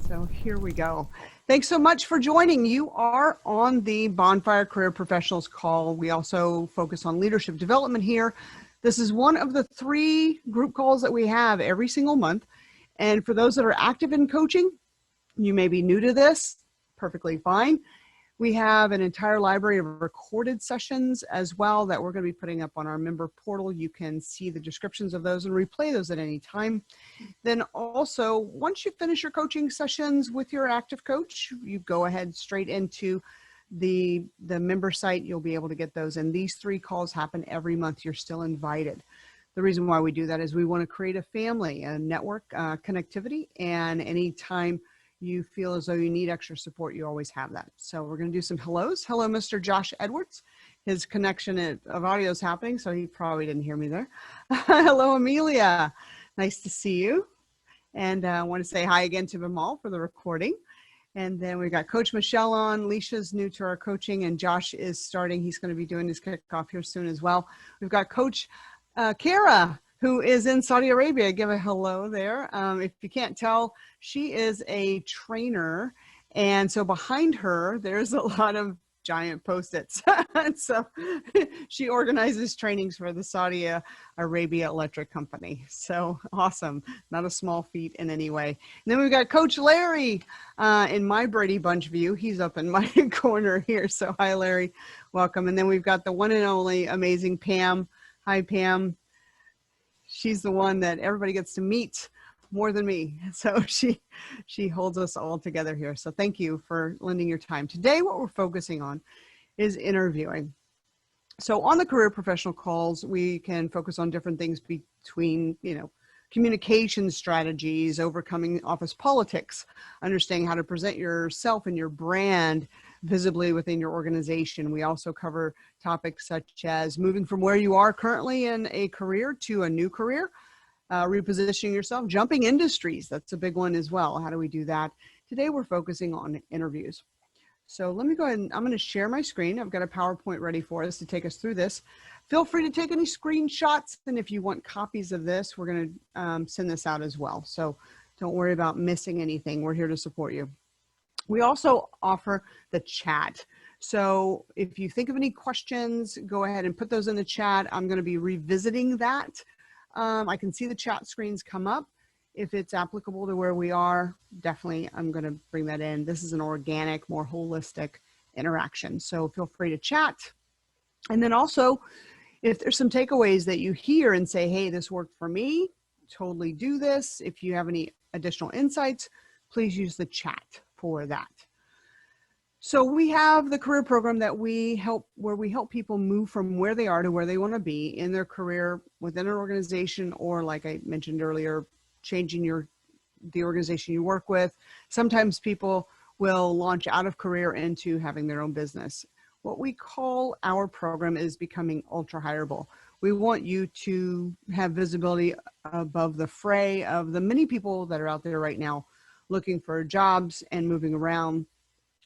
So here we go. Thanks so much for joining. You are on the Bonfire Career Professionals call. We also focus on leadership development here. This is one of the 3 group calls that we have every single month. And for those that are active in coaching, you may be new to this, perfectly fine. We have an entire library of recorded sessions as well that we're going to be putting up on our member portal. You can see the descriptions of those and replay those at any time. Then also, once you finish your coaching sessions with your active coach, you go ahead straight into the member site. You'll be able to get those. And these 3 calls happen every month. You're still invited. The reason why we do that is we want to create a family, a network connectivity, and anytime you feel as though you need extra support, you always have that. So we're going to do some hellos. Hello, Mr. Josh Edwards. His connection of audio is happening, so he probably didn't hear me there. Hello, Amelia. Nice to see you. And I want to say hi again to Vimal for the recording. And then we got Coach Michelle on. Leisha's new to our coaching, and Josh is starting. He's going to be doing his kickoff here soon as well. We've got Coach Kara, who is in Saudi Arabia. Give a hello there. If you can't tell, she is a trainer. And so behind her, there's a lot of giant Post-its. So she organizes trainings for the Saudi Arabia Electric Company. So awesome. Not a small feat in any way. And then we've got Coach Larry in my Brady Bunch view. He's up in my corner here. So hi, Larry. Welcome. And then we've got the one and only amazing Pam. Hi, Pam. She's the one that everybody gets to meet more than me. So she holds us all together here. So thank you for lending your time. Today, what we're focusing on is interviewing. So on the career professional calls, we can focus on different things between, communication strategies, overcoming office politics, understanding how to present yourself and your brand visibly within your organization. We also cover topics such as moving from where you are currently in a career to a new career, repositioning yourself, jumping industries. That's a big one as well. How do we do that? Today, we're focusing on interviews. So let me go ahead and I'm going to share my screen. I've got a PowerPoint ready for us to take us through this. Feel free to take any screenshots. And if you want copies of this, we're going to send this out as well. So don't worry about missing anything. We're here to support you. We also offer the chat. So if you think of any questions, go ahead and put those in the chat. I'm going to be revisiting that. I can see the chat screens come up. If it's applicable to where we are, definitely I'm going to bring that in. This is an organic, more holistic interaction. So feel free to chat. And then also, if there's some takeaways that you hear and say, hey, this worked for me, totally do this. If you have any additional insights, please use the chat for that. So we have the career program that where we help people move from where they are to where they want to be in their career within an organization, or like I mentioned earlier, changing the organization you work with. Sometimes people will launch out of career into having their own business. What we call our program is becoming ultra hireable. We want you to have visibility above the fray of the many people that are out there right now looking for jobs and moving around.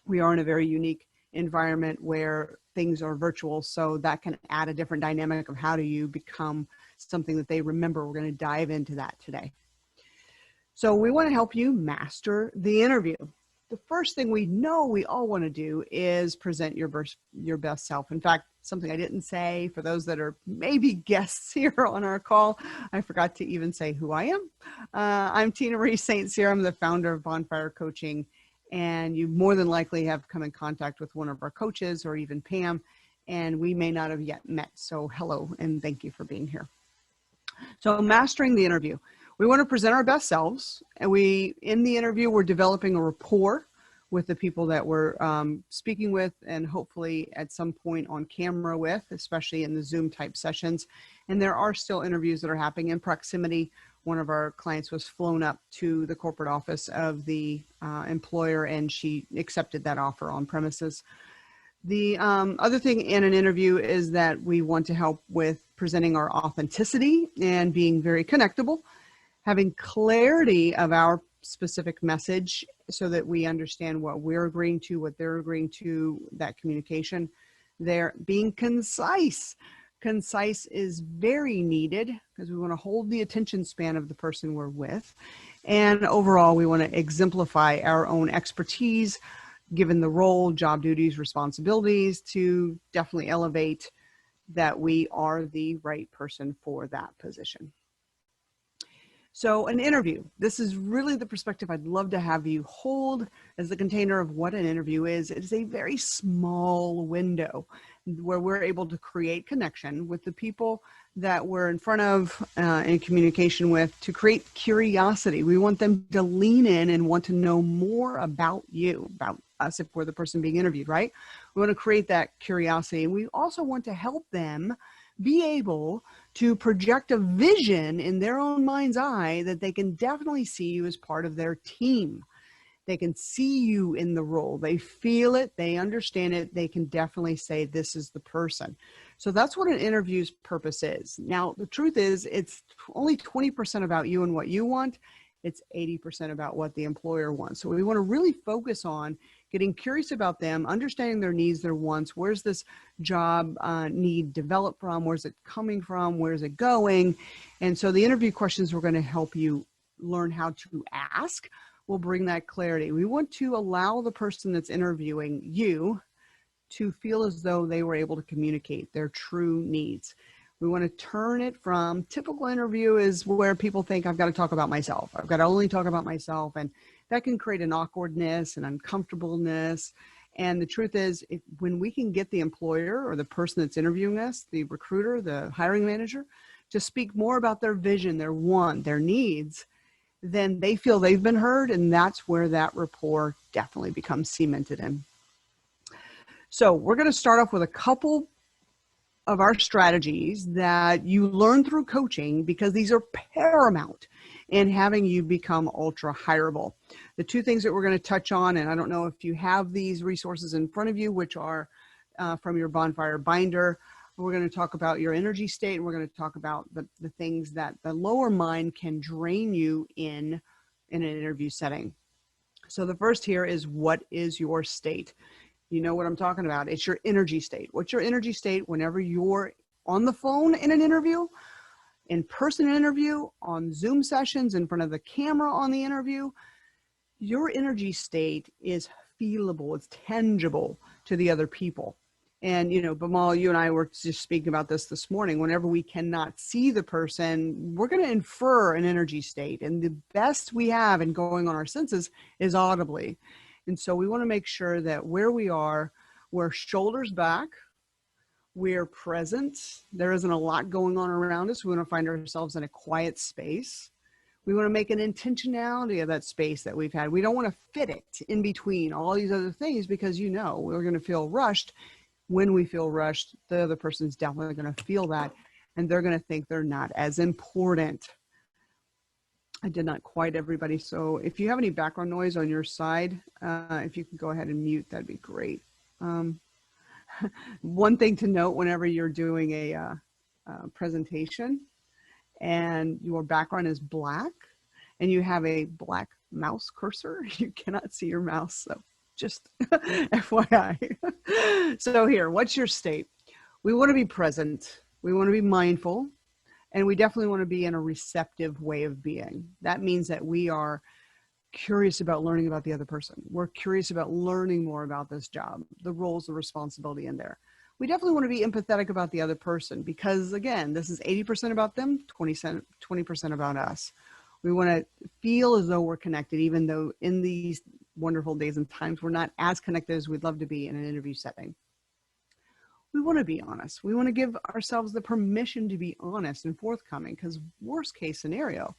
We are in a very unique environment where things are virtual, so that can add a different dynamic of how do you become something that they remember. We're going to dive into that today. So we want to help you master the interview. The first thing we know we all want to do is present your best self. In fact, something I didn't say for those that are maybe guests here on our call, I forgot to even say who I am. I'm Tina Marie St.Cyr. I'm the founder of Bonfire Coaching, and you more than likely have come in contact with one of our coaches or even Pam, and we may not have yet met. So hello, and thank you for being here. So mastering the interview. We want to present our best selves, and in the interview, we're developing a rapport with the people that we're speaking with, and hopefully at some point on camera with, especially in the Zoom type sessions. And there are still interviews that are happening in proximity. One of our clients was flown up to the corporate office of the employer, and she accepted that offer on premises. The other thing in an interview is that we want to help with presenting our authenticity and being very connectable, having clarity of our specific message so that we understand what we're agreeing to, what they're agreeing to, that communication. They're being concise. Concise is very needed because we want to hold the attention span of the person we're with. And overall, we want to exemplify our own expertise, given the role, job duties, responsibilities, to definitely elevate that we are the right person for that position. So an interview, this is really the perspective I'd love to have you hold as the container of what an interview is. It is a very small window where we're able to create connection with the people that we're in front of, in communication with, to create curiosity. We want them to lean in and want to know more about you, about us if we're the person being interviewed, right? We want to create that curiosity. And we also want to help them be able to project a vision in their own mind's eye that they can definitely see you as part of their team. They can see you in the role. They feel it. They understand it. They can definitely say, this is the person. So that's what an interview's purpose is. Now, the truth is, it's only 20% about you and what you want. It's 80% about what the employer wants. So we want to really focus on getting curious about them, understanding their needs, their wants. Where's this job need developed from? Where's it coming from? Where's it going? And so the interview questions we're going to help you learn how to ask will bring that clarity. We want to allow the person that's interviewing you to feel as though they were able to communicate their true needs. We want to turn it from typical interview is where people think I've got to talk about myself. I've got to only talk about myself. And that can create an awkwardness and uncomfortableness. And the truth is, when we can get the employer or the person that's interviewing us, the recruiter, the hiring manager, to speak more about their vision, their want, their needs, then they feel they've been heard. And that's where that rapport definitely becomes cemented in. So we're going to start off with a couple of our strategies that you learn through coaching, because these are paramount in having you become ultra hireable. The two things that we're going to touch on, and I don't know if you have these resources in front of you, which are from your Bonfire binder. We're going to talk about your energy state, and we're going to talk about the things that the lower mind can drain you in an interview setting. So the first here is, what is your state? You know what I'm talking about. It's your energy state. What's your energy state whenever you're on the phone in an interview, in-person interview, on Zoom sessions, in front of the camera on the interview? Your energy state is feelable. It's tangible to the other people. And, you know, Bimal, you and I were just speaking about this morning. Whenever we cannot see the person, we're going to infer an energy state. And the best we have in going on our senses is audibly. And so we want to make sure that where we are, we're shoulders back, we're present. There isn't a lot going on around us. We want to find ourselves in a quiet space. We want to make an intentionality of that space that we've had. We don't want to fit it in between all these other things, because, you know, we're going to feel rushed. When we feel rushed, the other person's definitely going to feel that, and they're going to think they're not as important. I did not quite everybody. So if you have any background noise on your side, if you could go ahead and mute, that'd be great. One thing to note whenever you're doing a presentation and your background is black and you have a black mouse cursor, you cannot see your mouse. So just FYI. So here, what's your state? We want to be present. We want to be mindful. And we definitely want to be in a receptive way of being. That means that we are curious about learning about the other person. We're curious about learning more about this job, the roles, the responsibility in there. We definitely want to be empathetic about the other person, because, again, this is 80% about them, 20% about us. We want to feel as though we're connected, even though in these wonderful days and times, we're not as connected as we'd love to be in an interview setting. We want to be honest. We want to give ourselves the permission to be honest and forthcoming, because worst case scenario,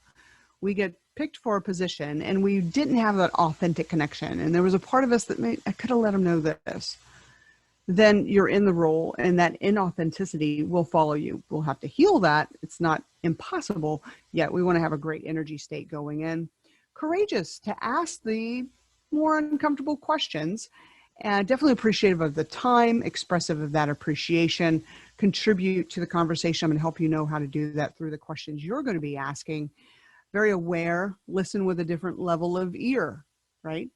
we get picked for a position and we didn't have that authentic connection. And there was a part of us that I could have let them know this. Then you're in the role, and that inauthenticity will follow you. We'll have to heal that. It's not impossible, yet we want to have a great energy state going in. Courageous to ask the more uncomfortable questions. And definitely appreciative of the time, expressive of that appreciation, contribute to the conversation. I'm going to help you know how to do that through the questions you're going to be asking. Very aware, listen with a different level of ear, right?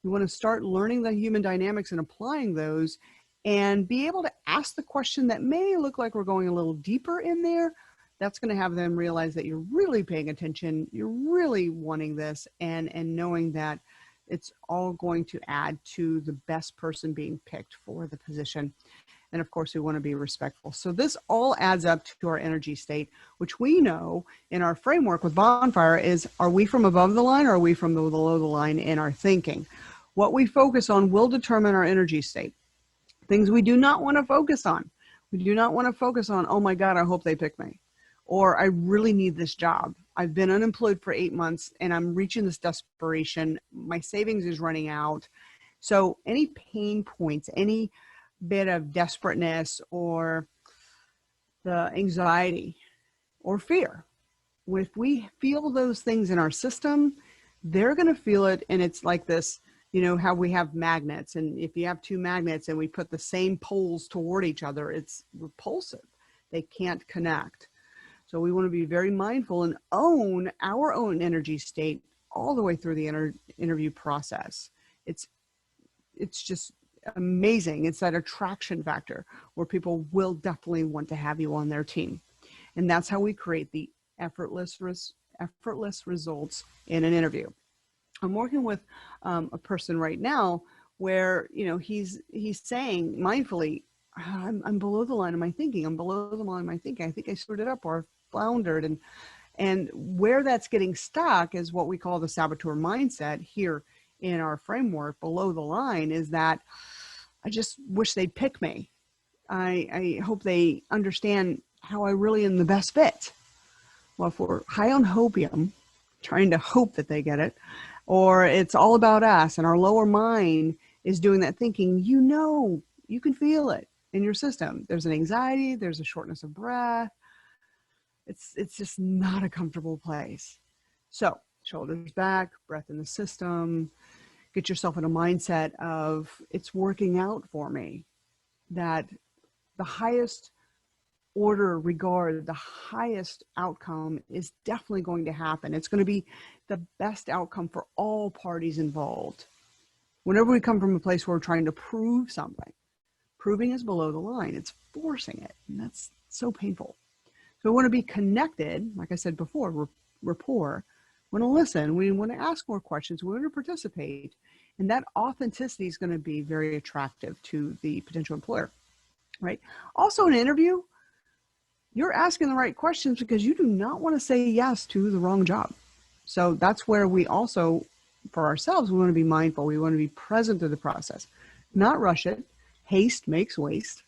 We want to start learning the human dynamics and applying those and be able to ask the question that may look like we're going a little deeper in there. That's going to have them realize that you're really paying attention, you're really wanting this, and knowing that it's all going to add to the best person being picked for the position. And of course, we want to be respectful. So this all adds up to our energy state, which we know in our framework with Bonfire is, are we from above the line or are we from below the line in our thinking? What we focus on will determine our energy state. Things we do not want to focus on. We do not want to focus on, oh my God, I hope they pick me. Or I really need this job. I've been unemployed for 8 months and I'm reaching this desperation. My savings is running out. So any pain points, any bit of desperateness or the anxiety or fear, if we feel those things in our system, they're going to feel it. And it's like this, you know, how we have magnets. And if you have two magnets and we put the same poles toward each other, it's repulsive. They can't connect. So we want to be very mindful and own our own energy state all the way through the interview process. It's just amazing. It's that attraction factor where people will definitely want to have you on their team. And that's how we create the effortless results in an interview. I'm working with a person right now where, you know, he's saying mindfully, I'm below the line of my thinking. I'm below the line of my thinking. I think I screwed it up or floundered. And where that's getting stuck is what we call the saboteur mindset here in our framework. Below the line is that I just wish they'd pick me. I hope they understand how I really am the best fit. Well, if we're high on hopium, trying to hope that they get it, or it's all about us and our lower mind is doing that thinking, you know, you can feel it in your system. There's an anxiety, there's a shortness of breath. It's just not a comfortable place. So shoulders back, breath in the system, get yourself in a mindset of it's working out for me, that the highest order regard, the highest outcome is definitely going to happen. It's going to be the best outcome for all parties involved. Whenever we come from a place where we're trying to prove something, proving is below the line. It's forcing it. And that's so painful. So we want to be connected, like I said before, rapport. We want to listen. We want to ask more questions. We want to participate. And that authenticity is going to be very attractive to the potential employer, right? Also, in an interview, you're asking the right questions because you do not want to say yes to the wrong job. So that's where we also, for ourselves, we want to be mindful. We want to be present through the process, not rush it. Haste makes waste.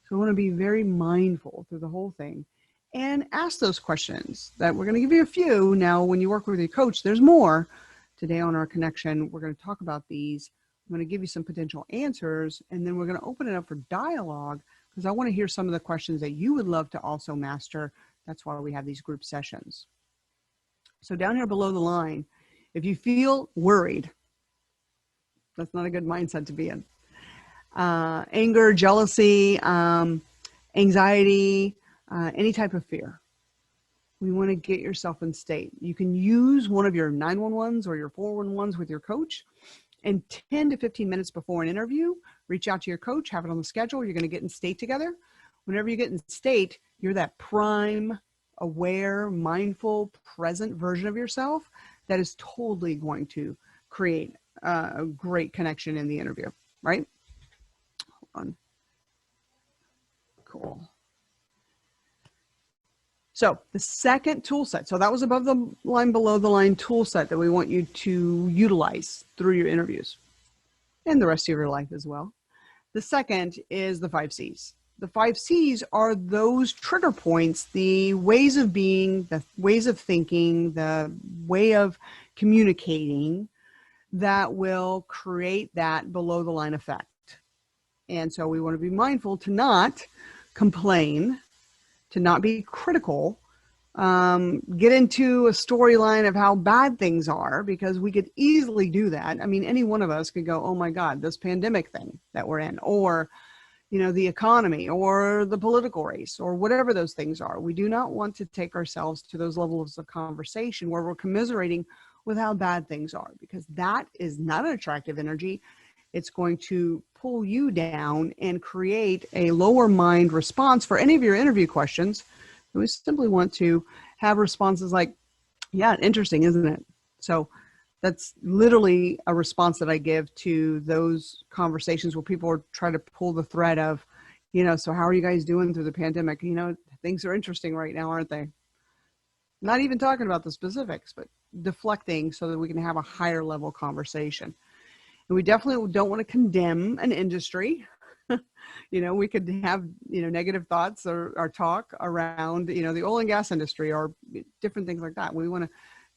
So we want to be very mindful through the whole thing and ask those questions that we're going to give you a few. Now, when you work with your coach, there's more. Today on our connection, we're going to talk about these. I'm going to give you some potential answers, and then we're going to open it up for dialogue because I want to hear some of the questions that you would love to also master. That's why we have these group sessions. So down here below the line, if you feel worried, that's not a good mindset to be in. Anger, jealousy, anxiety, any type of fear. We want to get yourself in state. You can use one of your 911s or your 411s with your coach. And 10 to 15 minutes before an interview, reach out to your coach, have it on the schedule. You're going to get in state together. Whenever you get in state, you're that prime, aware, mindful, present version of yourself that is totally going to create a great connection in the interview, right? Hold on. Cool. So the second tool set, so that was above the line, below the line tool set that we want you to utilize through your interviews and the rest of your life as well. The second is the 5 C's. The 5 C's are those trigger points, the ways of being, the ways of thinking, the way of communicating that will create that below the line effect. And so we want to be mindful to not complain, to not be critical, get into a storyline of how bad things are, because we could easily do that. I mean, any one of us could go, oh my God, this pandemic thing that we're in, or, you know, the economy or the political race or whatever those things are. We do not want to take ourselves to those levels of conversation where we're commiserating with how bad things are, because that is not an attractive energy. It's going to pull you down and create a lower mind response for any of your interview questions. We simply want to have responses like, yeah, interesting, isn't it? So that's literally a response that I give to those conversations where people are trying to pull the thread of, so how are you guys doing through the pandemic? Things are interesting right now, aren't they? Not even talking about the specifics, but deflecting so that we can have a higher level conversation. And we definitely don't want to condemn an industry. We could have, negative thoughts or talk around, the oil and gas industry or different things like that. We want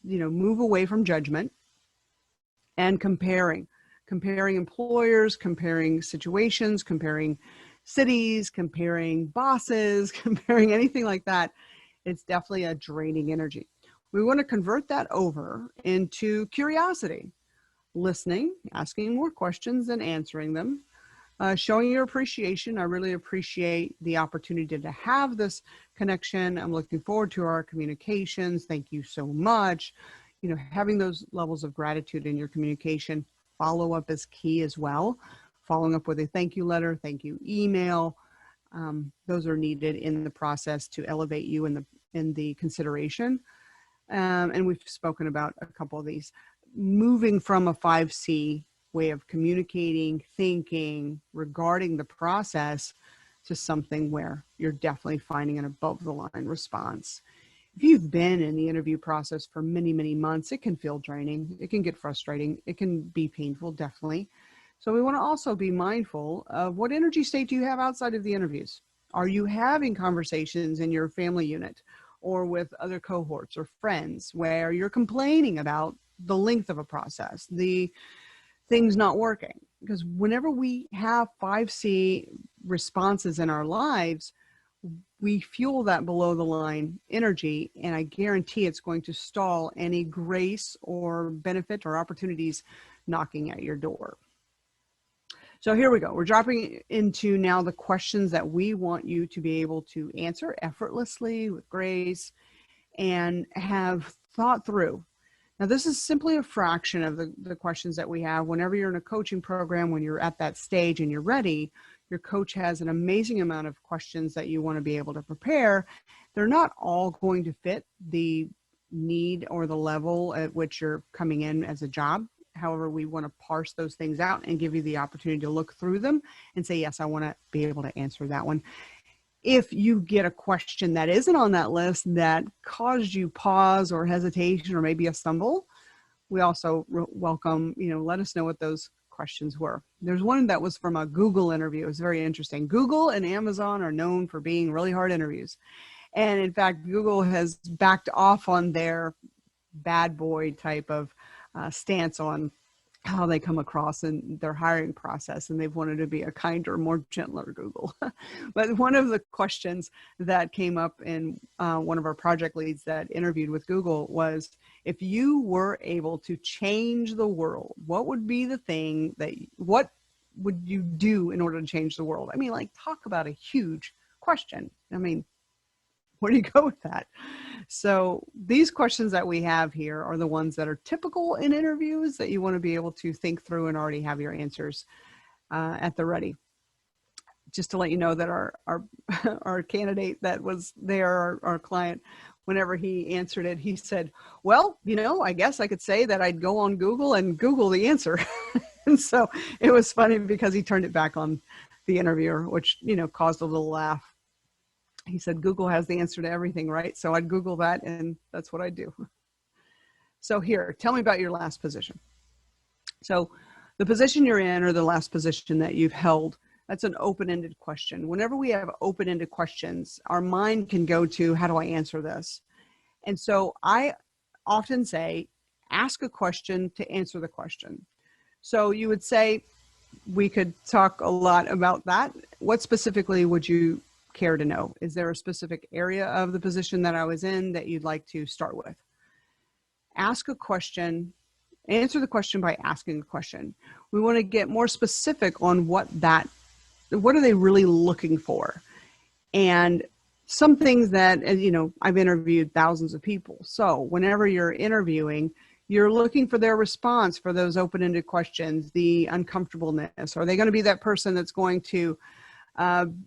to, move away from judgment and comparing employers, comparing situations, comparing cities, comparing bosses, comparing anything like that. It's definitely a draining energy. We want to convert that over into curiosity, listening, asking more questions and answering them, showing your appreciation. I really appreciate the opportunity to have this connection. I'm looking forward to our communications. Thank you so much. Having those levels of gratitude in your communication. Follow up is key as well. Following up with a thank you letter, thank you email. Those are needed in the process to elevate you in the consideration. And we've spoken about a couple of these. Moving from a 5C way of communicating, thinking regarding the process to something where you're definitely finding an above the line response. If you've been in the interview process for many, many months, it can feel draining. It can get frustrating. It can be painful, definitely. So we want to also be mindful of what energy state do you have outside of the interviews? Are you having conversations in your family unit or with other cohorts or friends where you're complaining about the length of a process, the things not working? Because whenever we have 5C responses in our lives, we fuel that below the line energy, and I guarantee it's going to stall any grace or benefit or opportunities knocking at your door. So here we go. We're dropping into now the questions that we want you to be able to answer effortlessly with grace and have thought through. Now, this is simply a fraction of the questions that we have. Whenever you're in a coaching program, when you're at that stage and you're ready, your coach has an amazing amount of questions that you want to be able to prepare. They're not all going to fit the need or the level at which you're coming in as a job. However, we want to parse those things out and give you the opportunity to look through them and say, yes, I want to be able to answer that one. If you get a question that isn't on that list that caused you pause or hesitation or maybe a stumble, we also welcome, let us know what those questions were. There's one that was from a Google interview. It was very interesting. Google and Amazon are known for being really hard interviews. And in fact, Google has backed off on their bad boy type of stance on how they come across in their hiring process, and they've wanted to be a kinder, more gentler Google. But one of the questions that came up in one of our project leads that interviewed with Google was, if you were able to change the world, what would be the thing what would you do in order to change the world? I mean, talk about a huge question. I mean, where do you go with that? So these questions that we have here are the ones that are typical in interviews that you want to be able to think through and already have your answers at the ready. Just to let you know that our candidate that was there, our client, whenever he answered it, he said, well, I guess I could say that I'd go on Google and Google the answer. And so it was funny because he turned it back on the interviewer, which, caused a little laugh. He said, Google has the answer to everything, right? So I'd Google that, and that's what I do. So here, tell me about your last position. So the position you're in, or the last position that you've held, that's an open-ended question. Whenever we have open-ended questions, our mind can go to, how do I answer this? And so I often say, ask a question to answer the question. So you would say, we could talk a lot about that. What specifically would you care to know? Is there a specific area of the position that I was in that you'd like to start with? Ask a question, answer the question by asking a question. We want to get more specific on what are they really looking for? And some things that, I've interviewed thousands of people. So whenever you're interviewing, You're looking for their response for those open-ended questions, the uncomfortableness. Are they going to be that person that's going to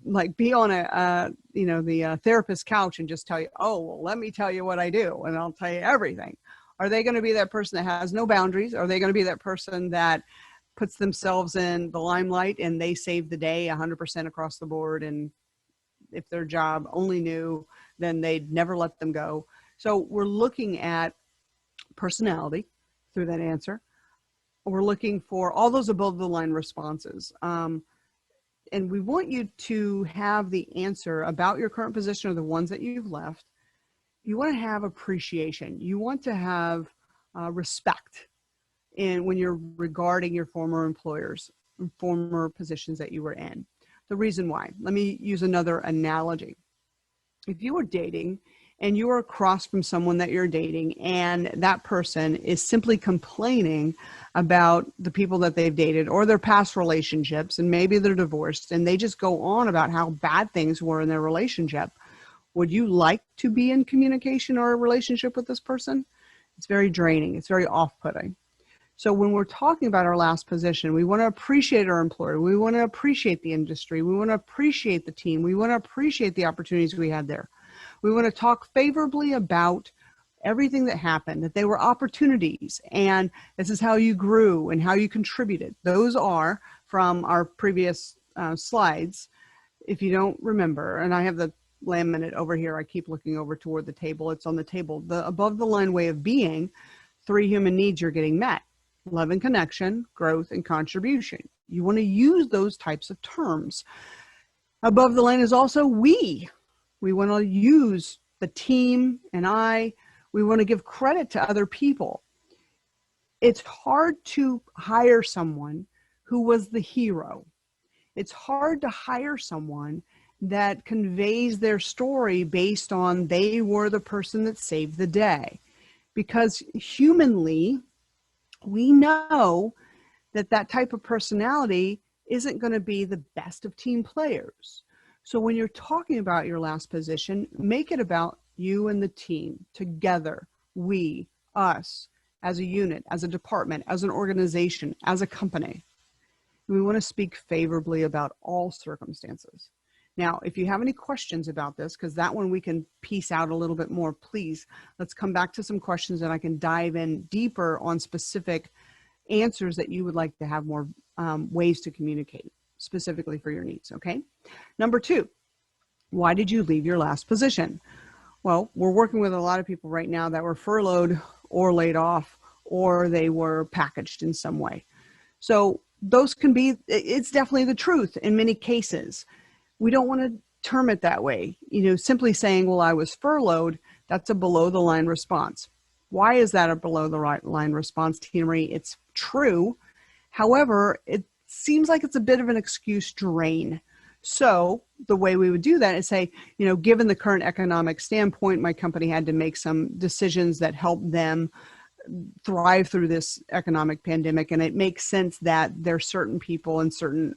like be on the therapist's couch and just tell you, oh, well, let me tell you what I do and I'll tell you everything? Are they going to be that person that has no boundaries? Are they going to be that person that puts themselves in the limelight and they save the day 100% across the board? And if their job only knew, then they'd never let them go. So we're looking at personality through that answer. We're looking for all those above the line responses. And we want you to have the answer about your current position or the ones that you've left. You want to have appreciation. You want to have respect when you're regarding your former employers, former positions that you were in. The reason why, let me use another analogy. If you were dating and you are across from someone that you're dating and that person is simply complaining about the people that they've dated or their past relationships, and maybe they're divorced and they just go on about how bad things were in their relationship, would you like to be in communication or a relationship with this person? It's very draining. It's very off-putting. So when we're talking about our last position, we want to appreciate our employer. We want to appreciate the industry. We want to appreciate the team. We want to appreciate the opportunities we had there. We want to talk favorably about everything that happened, that they were opportunities, and this is how you grew and how you contributed. Those are from our previous slides. If you don't remember, and I have the laminate over here, I keep looking over toward the table. It's on the table. The above the line way of being, 3 human needs you're getting met: love and connection, growth and contribution. You want to use those types of terms. Above the line is also we. We want to use the team and we want to give credit to other people. It's hard to hire someone who was the hero. It's hard to hire someone that conveys their story based on they were the person that saved the day. Because humanly, we know that that type of personality isn't going to be the best of team players. So when you're talking about your last position, make it about you and the team together, we, us, as a unit, as a department, as an organization, as a company. We want to speak favorably about all circumstances. Now, if you have any questions about this, because that one we can piece out a little bit more, please, let's come back to some questions and I can dive in deeper on specific answers that you would like to have more ways to communicate specifically for your needs, okay? Number 2, why did you leave your last position? Well, we're working with a lot of people right now that were furloughed or laid off, or they were packaged in some way. So those can be, it's definitely the truth in many cases. We don't want to term it that way. Simply saying, well, I was furloughed, that's a below the line response. Why is that a below the line response, Tina Marie? It's true. However, it seems like it's a bit of an excuse drain. So the way we would do that is say, given the current economic standpoint, my company had to make some decisions that help them thrive through this economic pandemic. And it makes sense that there are certain people in certain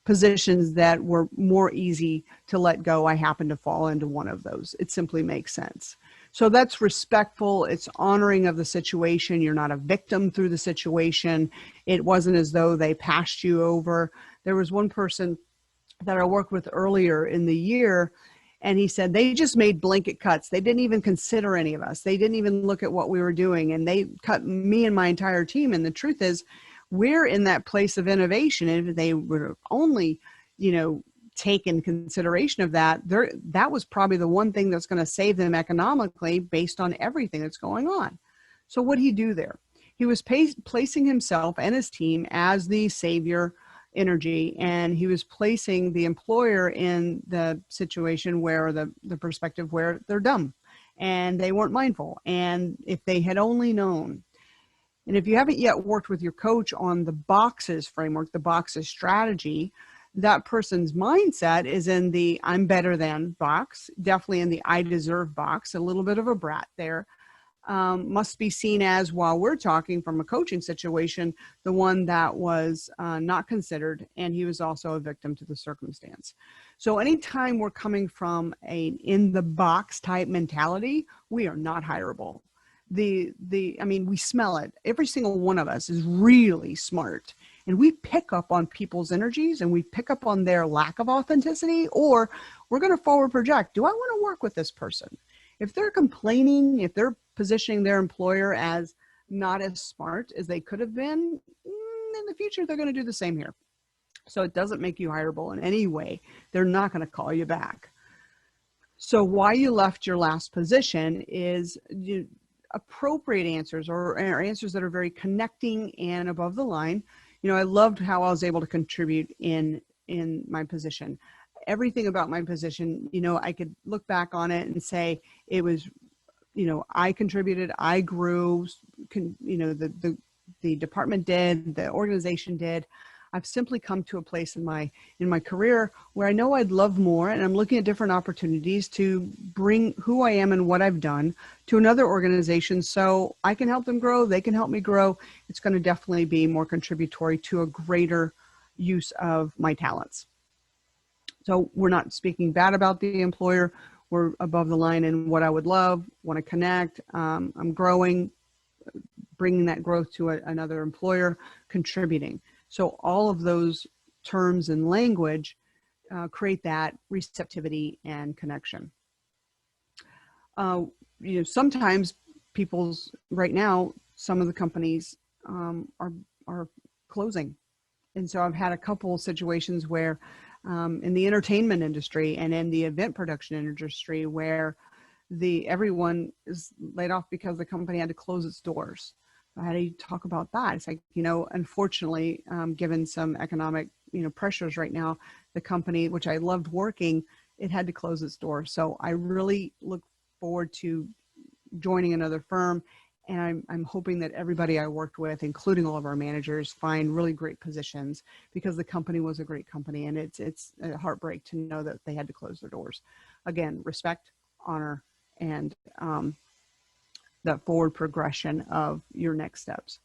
positions that were more easy to let go. I happen to fall into one of those. It simply makes sense. So that's respectful. It's honoring of the situation. You're not a victim through the situation. It wasn't as though they passed you over. There was one person that I worked with earlier in the year, and he said they just made blanket cuts. They didn't even consider any of us. They didn't even look at what we were doing, and they cut me and my entire team. And the truth is, we're in that place of innovation. And if they would have only, taken consideration of that, that was probably the one thing that's going to save them economically based on everything that's going on. So what did he do there? He was placing himself and his team as the savior energy, and he was placing the employer in the situation where the perspective where they're dumb and they weren't mindful. And if they had only known. And if you haven't yet worked with your coach on the boxes framework, the boxes strategy, that person's mindset is in the I'm better than box, definitely in the I deserve box, a little bit of a brat there. Must be seen as, while we're talking from a coaching situation, the one that was not considered, and he was also a victim to the circumstance. So anytime we're coming from a in the box type mentality, we are not hireable. I mean, we smell it. Every single one of us is really smart, and we pick up on people's energies, and we pick up on their lack of authenticity, or we're going to forward project. Do I want to work with this person? If they're complaining, if they're positioning their employer as not as smart as they could have been, in the future, they're going to do the same here. So it doesn't make you hireable in any way. They're not going to call you back. So why you left your last position is appropriate answers, or answers that are very connecting and above the line. I loved how I was able to contribute in my position. Everything about my position, I could look back on it and say it was, I contributed, I grew, the department did, the organization did. I've simply come to a place in my career where I know I'd love more, and I'm looking at different opportunities to bring who I am and what I've done to another organization so I can help them grow, they can help me grow. It's going to definitely be more contributory to a greater use of my talents. So we're not speaking bad about the employer. We're above the line in what I would love, want to connect. I'm growing, bringing that growth to another employer, contributing. So all of those terms and language create that receptivity and connection. Sometimes right now, some of the companies are closing. And so I've had a couple situations where in the entertainment industry and in the event production industry where everyone is laid off because the company had to close its doors. How do you talk about that? It's like, unfortunately, given some economic, pressures right now, the company, which I loved working, it had to close its doors. So I really look forward to joining another firm. And I'm hoping that everybody I worked with, including all of our managers, find really great positions, because the company was a great company, and it's a heartbreak to know that they had to close their doors. Again, respect, honor, and that forward progression of your next steps.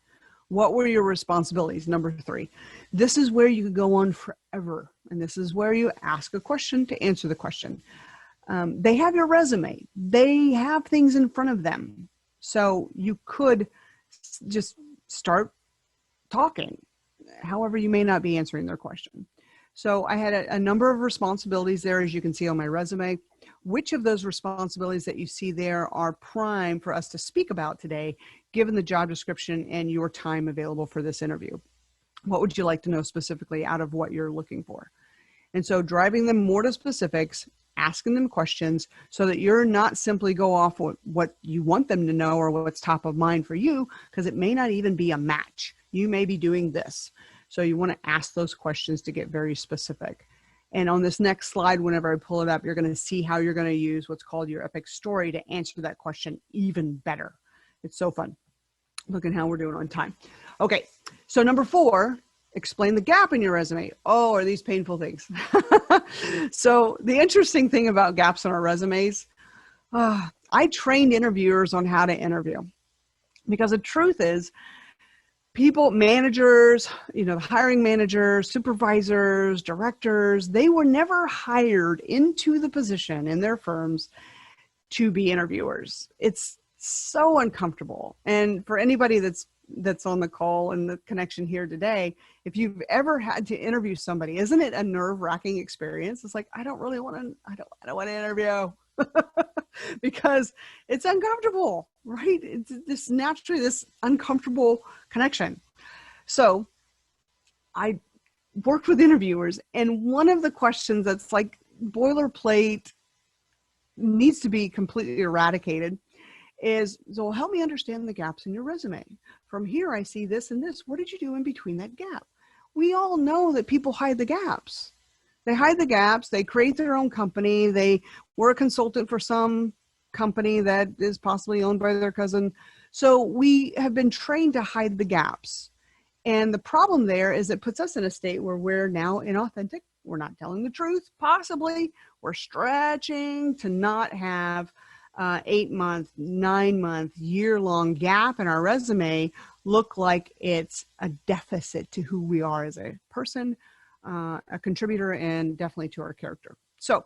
What were your responsibilities? Number 3, this is where you could go on forever. And this is where you ask a question to answer the question. They have your resume. They have things in front of them. So you could just start talking. However, you may not be answering their question. So I had a number of responsibilities there, as you can see on my resume. Which of those responsibilities that you see there are prime for us to speak about today, given the job description and your time available for this interview? What would you like to know specifically out of what you're looking for? And so driving them more to specifics, asking them questions so that you're not simply go off what you want them to know or what's top of mind for you, because it may not even be a match. You may be doing this. So you want to ask those questions to get very specific. And on this next slide, whenever I pull it up, you're going to see how you're going to use what's called your epic story to answer that question even better. It's so fun. Look at how we're doing on time. Okay, so number 4, explain the gap in your resume. Oh, are these painful things? So the interesting thing about gaps in our resumes, I trained interviewers on how to interview, because the truth is, people, managers, hiring managers, supervisors, directors, they were never hired into the position in their firms to be interviewers. It's so uncomfortable. And for anybody that's on the call and the connection here today, if you've ever had to interview somebody, isn't it a nerve-wracking experience? It's like, I don't want to interview because it's uncomfortable, right? It's this naturally, this uncomfortable connection. So I worked with interviewers, and one of the questions that's like boilerplate, needs to be completely eradicated, is, so help me understand the gaps in your resume. From here, I see this and this. What did you do in between that gap? We all know that people hide the gaps. They hide the gaps. They create their own company. They were a consultant for some company that is possibly owned by their cousin. So we have been trained to hide the gaps. And the problem there is it puts us in a state where we're now inauthentic. We're not telling the truth, possibly. We're stretching to not have 8-month, 9-month, year-long gap in our resume look like it's a deficit to who we are as a person, a contributor, and definitely to our character. So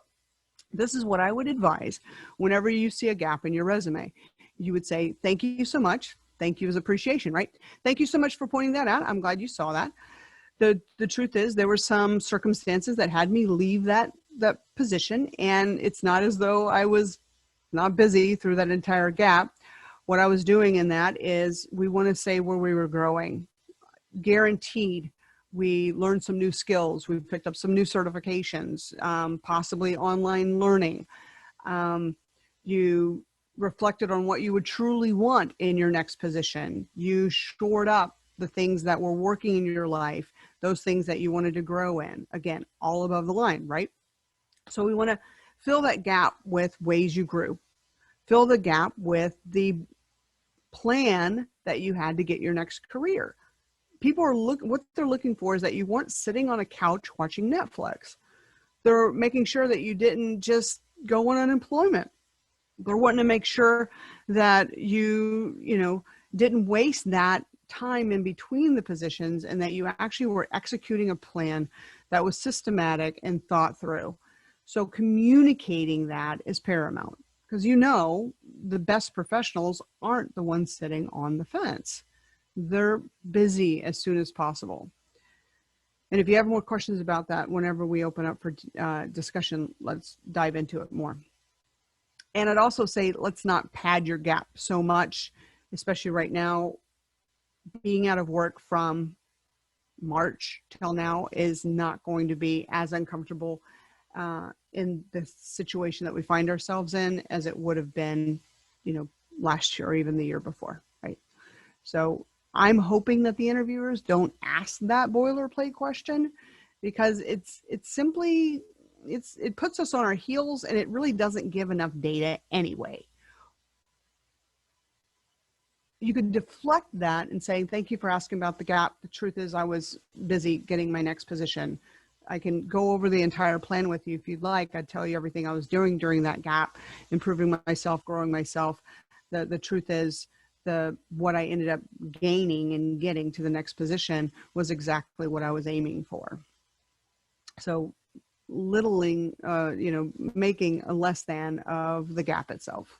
this is what I would advise whenever you see a gap in your resume. you would say, thank you so much. Thank you is appreciation, right? Thank you so much for pointing that out. I'm glad you saw that. The truth is there were some circumstances that had me leave that position, and it's not as though I was not busy through that entire gap. What I was doing in that is we want to say where we were growing. Guaranteed, we learned some new skills. We picked up some new certifications, possibly online learning. You reflected on what you would truly want in your next position. You shored up the things that were working in your life, those things that you wanted to grow in. Again, all above the line, right? So we want to fill that gap with ways you grew. Fill the gap with the plan that you had to get your next career. People are what they're looking for is that you weren't sitting on a couch watching Netflix. They're making sure that you didn't just go on unemployment. They're wanting to make sure that you didn't waste that time in between the positions, and that you actually were executing a plan that was systematic and thought through. So communicating that is paramount, because the best professionals aren't the ones sitting on the fence. They're busy as soon as possible. And if you have more questions about that, whenever we open up for discussion, let's dive into it more. And I'd also say, let's not pad your gap so much, especially right now. Being out of work from March till now is not going to be as uncomfortable in the situation that we find ourselves in as it would have been, last year or even the year before, right? So I'm hoping that the interviewers don't ask that boilerplate question, because it puts us on our heels, and it really doesn't give enough data anyway. You could deflect that and say, thank you for asking about the gap. The truth is I was busy getting my next position. I can go over the entire plan with you if you'd like. I'd tell you everything I was doing during that gap, improving myself, growing myself. The truth is what I ended up gaining and getting to the next position was exactly what I was aiming for. So making a less than of the gap itself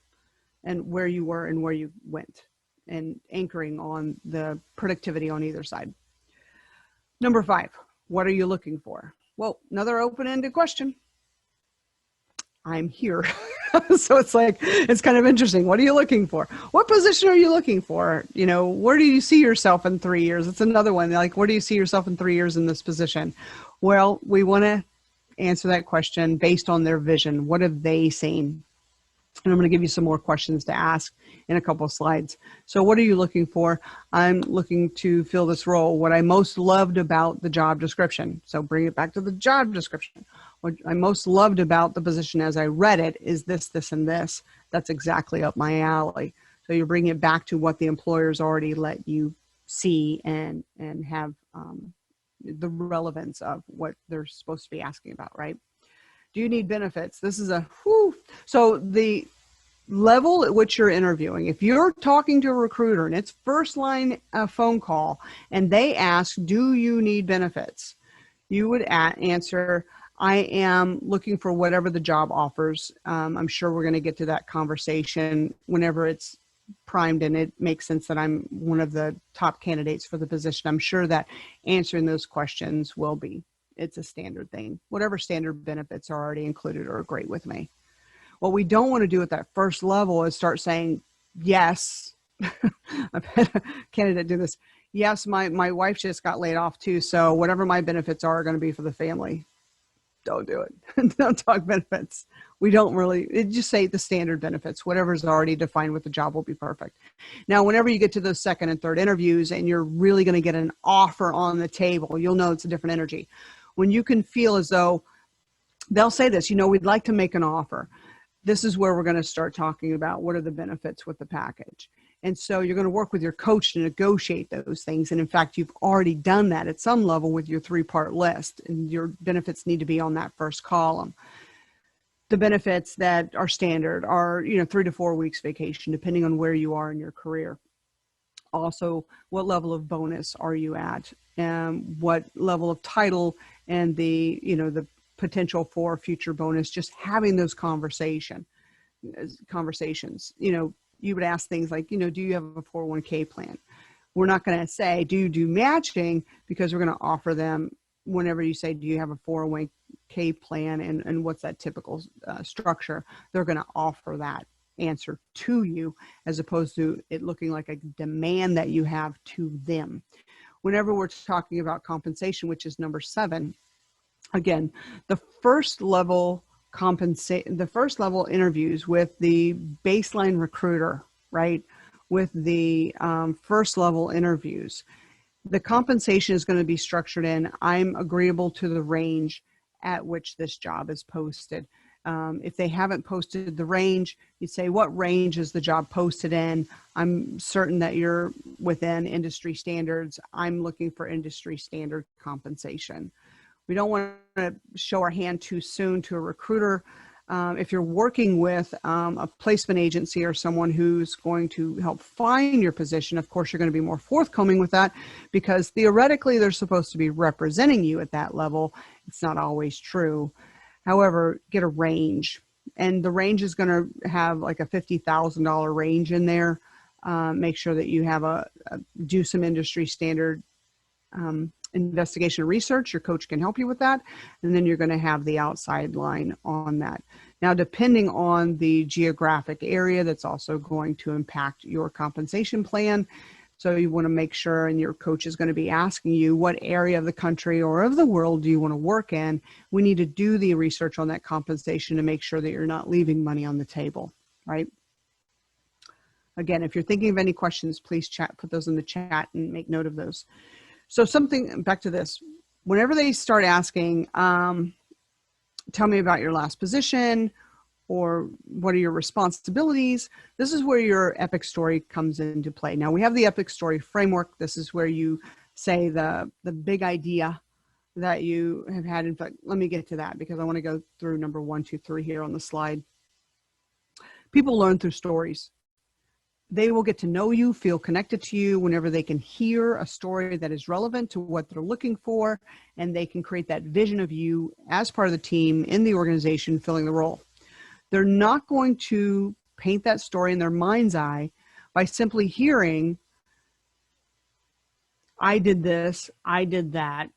and where you were and where you went, and anchoring on the productivity on either side. Number 5, what are you looking for? Well, another open-ended question. I'm here. So it's kind of interesting. What are you looking for? What position are you looking for? Where do you see yourself in 3 years? It's another one. Like, where do you see yourself in 3 years in this position? Well, we want to answer that question based on their vision. What have they seen? And I'm going to give you some more questions to ask in a couple of slides. So what are you looking for? I'm looking to fill this role. What I most loved about the job description. So bring it back to the job description. What I most loved about the position as I read it is this, this, and this. That's exactly up my alley. So you're bringing it back to what the employers already let you see and have the relevance of what they're supposed to be asking about, right? Do you need benefits? This is so the level at which you're interviewing, if you're talking to a recruiter and it's first line phone call and they ask, do you need benefits? You would answer, I am looking for whatever the job offers. I'm sure we're going to get to that conversation whenever it's primed and it makes sense that I'm one of the top candidates for the position. I'm sure that answering those questions will be. It's a standard thing. Whatever standard benefits are already included are great with me. What we don't want to do at that first level is start saying, yes, I've had a candidate do this. Yes, my wife just got laid off too. So whatever my benefits are going to be for the family. Don't do it. Don't talk benefits. We don't really, just say the standard benefits. Whatever's already defined with the job will be perfect. Now, whenever you get to those second and third interviews and you're really going to get an offer on the table, you'll know it's a different energy. When you can feel as though they'll say this, we'd like to make an offer. This is where we're going to start talking about what are the benefits with the package. And so you're going to work with your coach to negotiate those things. And in fact, you've already done that at some level with your 3-part list, and your benefits need to be on that first column. The benefits that are standard are, 3 to 4 weeks vacation, depending on where you are in your career. Also, what level of bonus are you at? What level of title and the potential for future bonus, just having those conversations. you would ask things like, do you have a 401k plan? We're not going to say, do you do matching? Because we're going to offer them, whenever you say, do you have a 401k plan, and what's that typical structure? They're going to offer that answer to you, as opposed to it looking like a demand that you have to them. Whenever we're talking about compensation, which is number 7, again, the first level interviews with the baseline recruiter, right? With the first level interviews, the compensation is going to be structured in, I'm agreeable to the range at which this job is posted. If they haven't posted the range, you say, what range is the job posted in? I'm certain that you're within industry standards. I'm looking for industry standard compensation. We don't want to show our hand too soon to a recruiter. If you're working with a placement agency or someone who's going to help find your position, of course, you're going to be more forthcoming with that, because theoretically they're supposed to be representing you at that level. It's not always true. However, get a range, and the range is going to have like a $50,000 range in there. Make sure that you have do some industry standard investigation research. Your coach can help you with that. And then you're going to have the outside line on that. Now, depending on the geographic area, that's also going to impact your compensation plan. So you want to make sure, and your coach is going to be asking you, what area of the country or of the world do you want to work in? We need to do the research on that compensation to make sure that you're not leaving money on the table, right? Again, if you're thinking of any questions, please put those in the chat and make note of those. So back to this, whenever they start asking, tell me about your last position, or what are your responsibilities, this is where your epic story comes into play. Now, we have the epic story framework. This is where you say the big idea that you have had. In fact, let me get to that, because I want to go through number 1, 2, 3 here on the slide. People learn through stories. They will get to know you, feel connected to you whenever they can hear a story that is relevant to what they're looking for, and they can create that vision of you as part of the team in the organization filling the role. They're not going to paint that story in their mind's eye by simply hearing, I did this, I did that.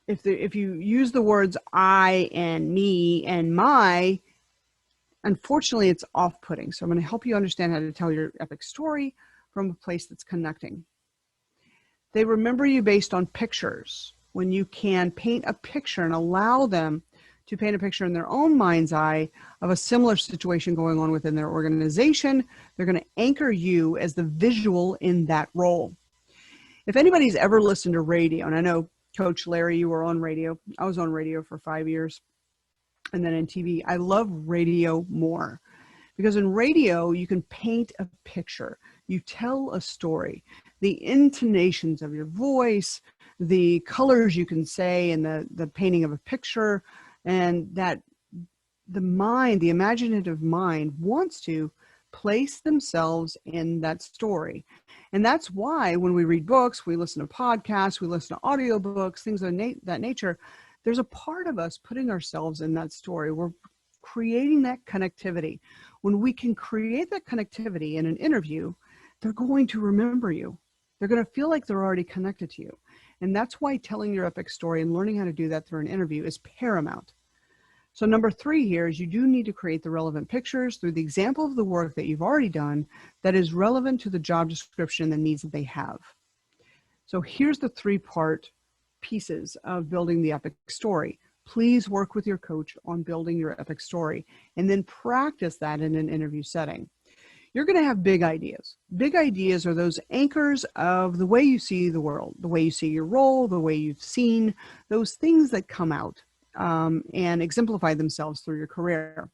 If you use the words I and me and my, unfortunately, it's off-putting. So I'm going to help you understand how to tell your epic story from a place that's connecting. They remember you based on pictures. When you can paint a picture and allow them to paint a picture in their own mind's eye of a similar situation going on within their organization, they're going to anchor you as the visual in that role. If anybody's ever listened to radio, and I know, Coach Larry, you were on radio. I was on radio for 5 years. And then in TV, I love radio more, because in radio, you can paint a picture. You tell a story. The intonations of your voice, the colors you can say, and the painting of a picture, and that the imaginative mind wants to place themselves in that story. And that's why when we read books, we listen to podcasts, we listen to audiobooks, things of that nature, there's a part of us putting ourselves in that story. We're creating that connectivity. When we can create that connectivity in an interview, they're going to remember you. They're going to feel like they're already connected to you. And that's why telling your epic story and learning how to do that through an interview is paramount. So number 3 here is, you do need to create the relevant pictures through the example of the work that you've already done that is relevant to the job description and the needs that they have. So here's the 3-part pieces of building the epic story. Please work with your coach on building your epic story, and then practice that in an interview setting. You're going to have big ideas. Big ideas are those anchors of the way you see the world, the way you see your role, the way you've seen those things that come out and exemplify themselves through your career.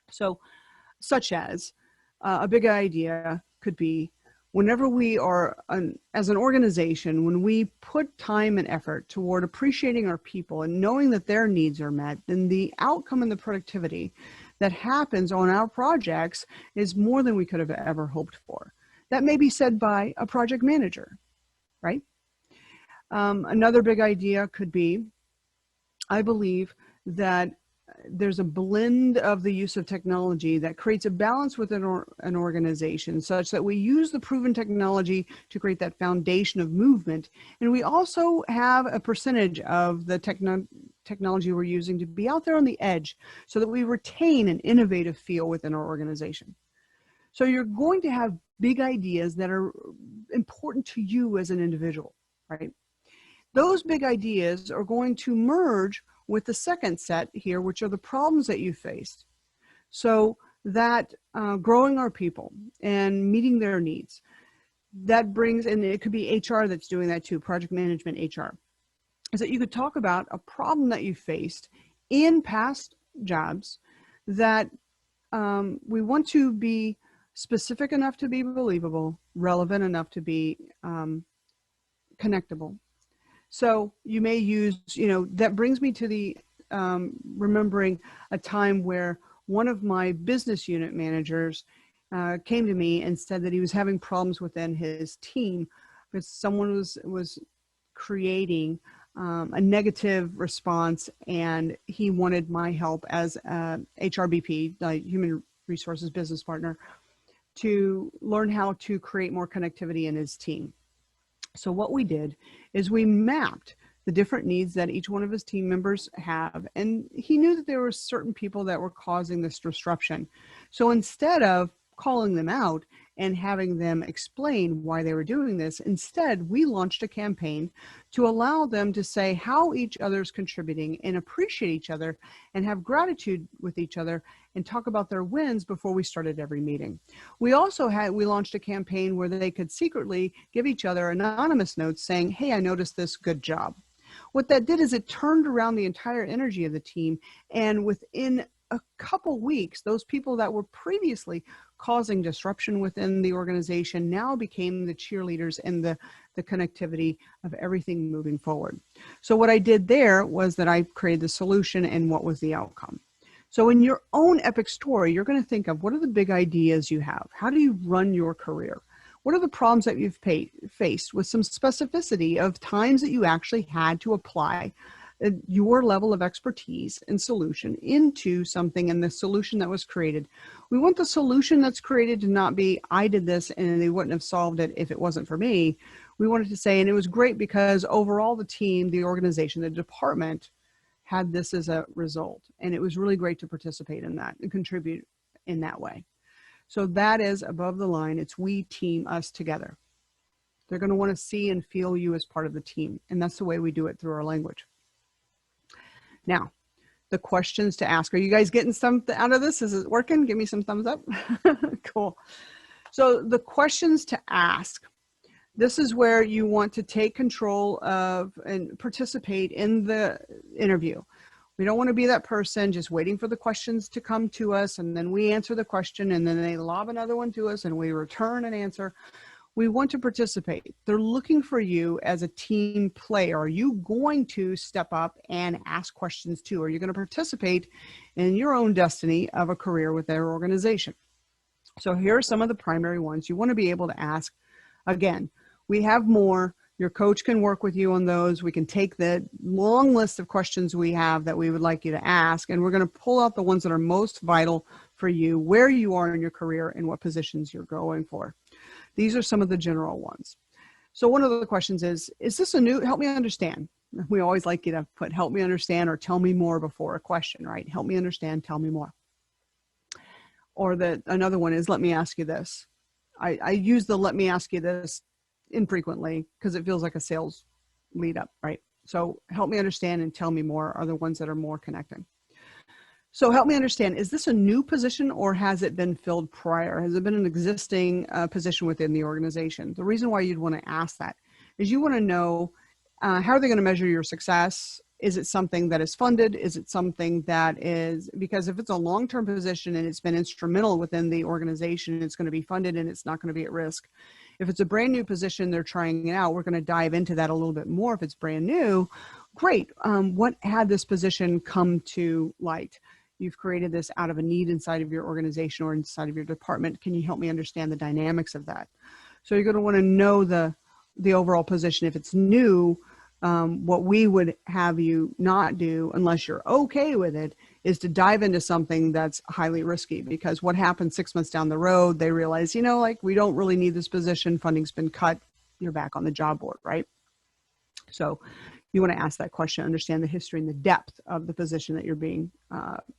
So, such as a big idea could be, whenever we are, as an organization, when we put time and effort toward appreciating our people and knowing that their needs are met, then the outcome and the productivity that happens on our projects is more than we could have ever hoped for. That may be said by a project manager, right? Another big idea could be, I believe that there's a blend of the use of technology that creates a balance within an organization such that we use the proven technology to create that foundation of movement. And we also have a percentage of the technology we're using to be out there on the edge so that we retain an innovative feel within our organization. So you're going to have big ideas that are important to you as an individual, right? Those big ideas are going to merge with the second set here, which are the problems that you faced. So that growing our people and meeting their needs, that brings, and it could be HR that's doing that too, project management HR, is that you could talk about a problem that you faced in past jobs that we want to be specific enough to be believable, relevant enough to be connectable. So you may use, that brings me to the remembering a time where one of my business unit managers came to me and said that he was having problems within his team because someone was creating a negative response, and he wanted my help as HRBP, the Human Resources Business Partner, to learn how to create more connectivity in his team. So what we did is we mapped the different needs that each one of his team members have. And he knew that there were certain people that were causing this disruption. So instead of calling them out and having them explain why they were doing this, instead we launched a campaign to allow them to say how each other is contributing and appreciate each other and have gratitude with each other and talk about their wins before we started every meeting. We also we launched a campaign where they could secretly give each other anonymous notes saying, hey, I noticed this, good job. What that did is it turned around the entire energy of the team, and within a couple weeks, those people that were previously causing disruption within the organization now became the cheerleaders and the connectivity of everything moving forward. So what I did there was that I created the solution and what was the outcome. So in your own epic story, you're going to think of what are the big ideas you have? How do you run your career? What are the problems that you've faced with some specificity of times that you actually had to apply your level of expertise and solution into something and the solution that was created. We want the solution that's created to not be, I did this and they wouldn't have solved it if it wasn't for me. We wanted to say, and it was great because overall the team, the organization, the department had this as a result. And it was really great to participate in that and contribute in that way. So that is above the line. It's we, team, us together. They're going to want to see and feel you as part of the team. And that's the way we do it through our language. Now, the questions to ask. Are you guys getting something out of this? Is it working? Give me some thumbs up. Cool. So the questions to ask. This is where you want to take control of and participate in the interview. We don't want to be that person just waiting for the questions to come to us and then we answer the question and then they lob another one to us and we return an answer. We want to participate. They're looking for you as a team player. Are you going to step up and ask questions too? Are you going to participate in your own destiny of a career with their organization? So here are some of the primary ones you want to be able to ask. Again, we have more. Your coach can work with you on those. We can take the long list of questions we have that we would like you to ask, and we're going to pull out the ones that are most vital for you, where you are in your career and what positions you're going for. These are some of the general ones. So one of the questions is this a new, help me understand. We always like you to put help me understand or tell me more before a question, right? Help me understand, tell me more. Or another one is let me ask you this. I use the let me ask you this infrequently because it feels like a sales lead up, right? So help me understand and tell me more are the ones that are more connecting. So help me understand, is this a new position or has it been filled prior? Has it been an existing position within the organization? The reason why you'd want to ask that is you want to know how are they going to measure your success? Is it something that is funded? Is it something that is, because if it's a long-term position and it's been instrumental within the organization, it's going to be funded and it's not going to be at risk. If it's a brand new position, they're trying it out. We're going to dive into that a little bit more. If it's brand new, great. What had this position come to light? You've created this out of a need inside of your organization or inside of your department. Can you help me understand the dynamics of that? So you're going to want to know the overall position. If it's new, what we would have you not do unless you're okay with it is to dive into something that's highly risky, because what happens 6 months down the road, they realize, like, we don't really need this position. Funding's been cut. You're back on the job board, right? So you want to ask that question, understand the history and the depth of the position that you're being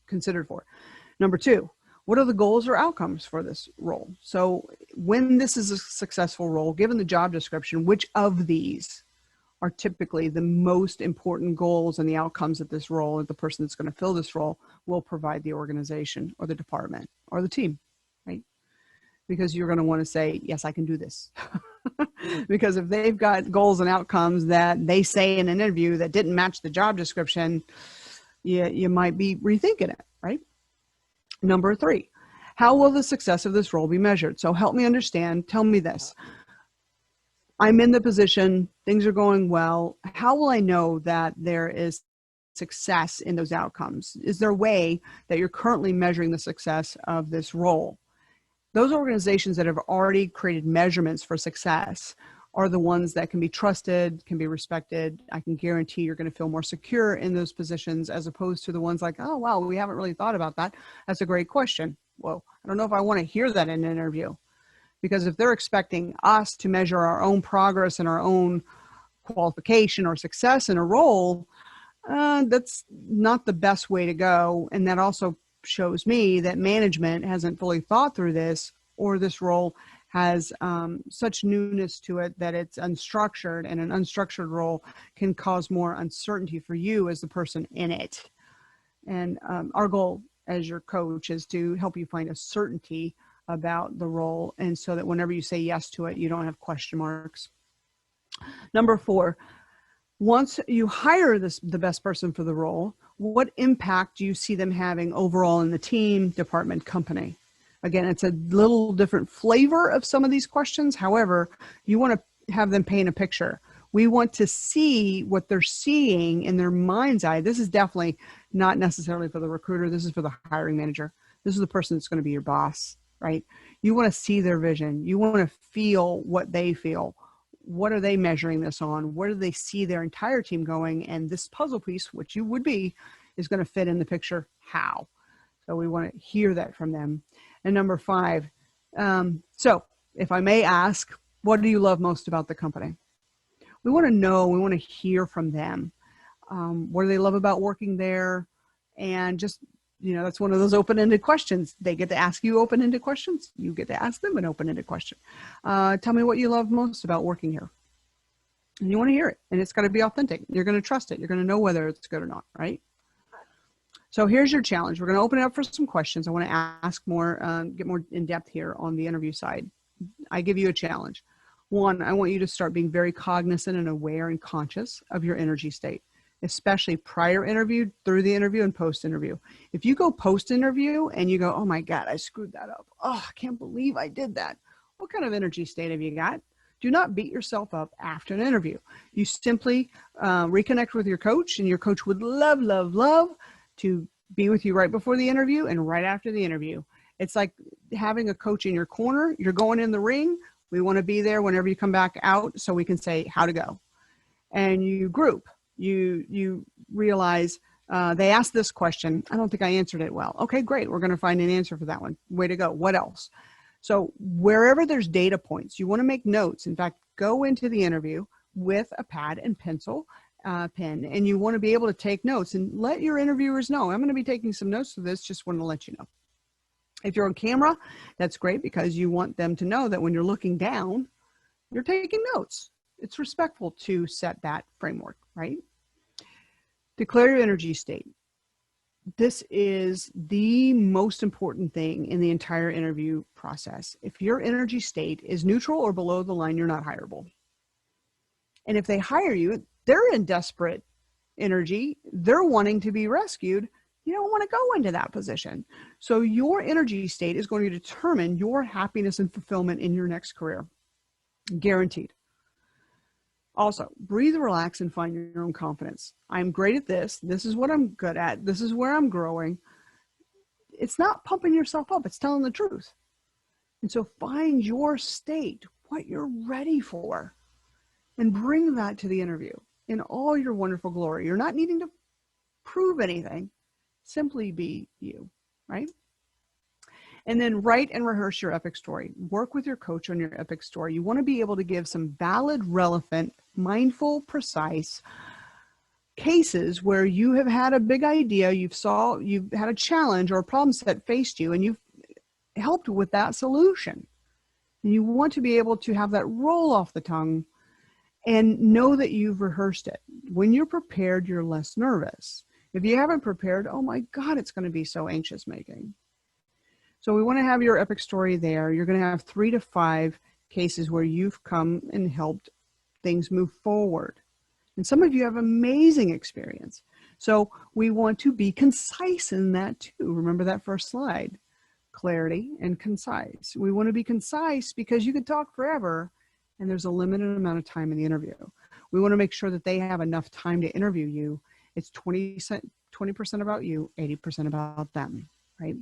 considered for. Number 2, what are the goals or outcomes for this role? So when this is a successful role, given the job description, which of these are typically the most important goals and the outcomes that this role, or the person that's going to fill this role, will provide the organization or the department or the team, right? Because you're going to want to say, yes, I can do this. Because if they've got goals and outcomes that they say in an interview that didn't match the job description, you might be rethinking it, right? Number 3, how will the success of this role be measured? So help me understand. Tell me this. I'm in the position, things are going well. How will I know that there is success in those outcomes? Is there a way that you're currently measuring the success of this role? Those organizations that have already created measurements for success are the ones that can be trusted, can be respected. I can guarantee you're going to feel more secure in those positions, as opposed to the ones like, oh, wow, we haven't really thought about that. That's a great question. Well, I don't know if I want to hear that in an interview. Because if they're expecting us to measure our own progress and our own qualification or success in a role, that's not the best way to go. And that also shows me that management hasn't fully thought through this, or this role has such newness to it that it's unstructured, and an unstructured role can cause more uncertainty for you as the person in it. And our goal as your coach is to help you find a certainty about the role, and so that whenever you say yes to it, you don't have question marks. Number 4, once you hire the best person for the role, what impact do you see them having overall in the team, department, company? Again, it's a little different flavor of some of these questions. However, you want to have them paint a picture. We want to see what they're seeing in their mind's eye. This is definitely not necessarily for the recruiter. This is for the hiring manager. This is the person that's going to be your boss, right? You want to see their vision. You want to feel what they feel. What are they measuring this on? Where do they see their entire team going? And this puzzle piece, which you would be, is going to fit in the picture. How? So we want to hear that from them. And number 5, so if I may ask, what do you love most about the company? We want to know, we want to hear from them. What do they love about working there? And just, that's one of those open-ended questions. They get to ask you open-ended questions. You get to ask them an open-ended question. Tell me what you love most about working here. And you want to hear it. And it's got to be authentic. You're going to trust it. You're going to know whether it's good or not, right? So here's your challenge. We're going to open it up for some questions. I want to ask more, get more in depth here on the interview side. I give you a challenge. 1, I want you to start being very cognizant and aware and conscious of your energy state, especially prior interview, through the interview, and post-interview. If you go post-interview and you go, oh my God, I screwed that up. Oh, I can't believe I did that. What kind of energy state have you got? Do not beat yourself up after an interview. You simply reconnect with your coach, and your coach would love, love, love to be with you right before the interview and right after the interview. It's like having a coach in your corner. You're going in the ring. We want to be there whenever you come back out so we can say how to go. And you group. You realize they asked this question. I don't think I answered it well. Okay, great. We're going to find an answer for that one. Way to go. What else? So wherever there's data points, you want to make notes. In fact, go into the interview with a pad and pencil, pen, and you want to be able to take notes and let your interviewers know, I'm going to be taking some notes for this. Just want to let you know. If you're on camera, that's great, because you want them to know that when you're looking down, you're taking notes. It's respectful to set that framework, right? Declare your energy state. This is the most important thing in the entire interview process. If your energy state is neutral or below the line, you're not hireable. And if they hire you, they're in desperate energy. They're wanting to be rescued. You don't want to go into that position. So your energy state is going to determine your happiness and fulfillment in your next career. Guaranteed. Also, breathe, relax, and find your own confidence. I'm great at this. This is what I'm good at. This is where I'm growing. It's not pumping yourself up. It's telling the truth. And so find your state, what you're ready for, and bring that to the interview in all your wonderful glory. You're not needing to prove anything. Simply be you, right? And then write and rehearse your epic story. Work with your coach on your epic story. You want to be able to give some valid, relevant, mindful, precise cases where you have had a big idea, you've had a challenge or a problem that faced you, and you've helped with that solution. And you want to be able to have that roll off the tongue and know that you've rehearsed it. When you're prepared, you're less nervous. If you haven't prepared, oh my God, it's going to be so anxious making. So we want to have your epic story there. You're going to have 3 to 5 cases where you've come and helped things move forward. And some of you have amazing experience. So we want to be concise in that too. Remember that first slide, clarity and concise. We want to be concise because you could talk forever and there's a limited amount of time in the interview. We want to make sure that they have enough time to interview you. It's 20% about you, 80% about them, right?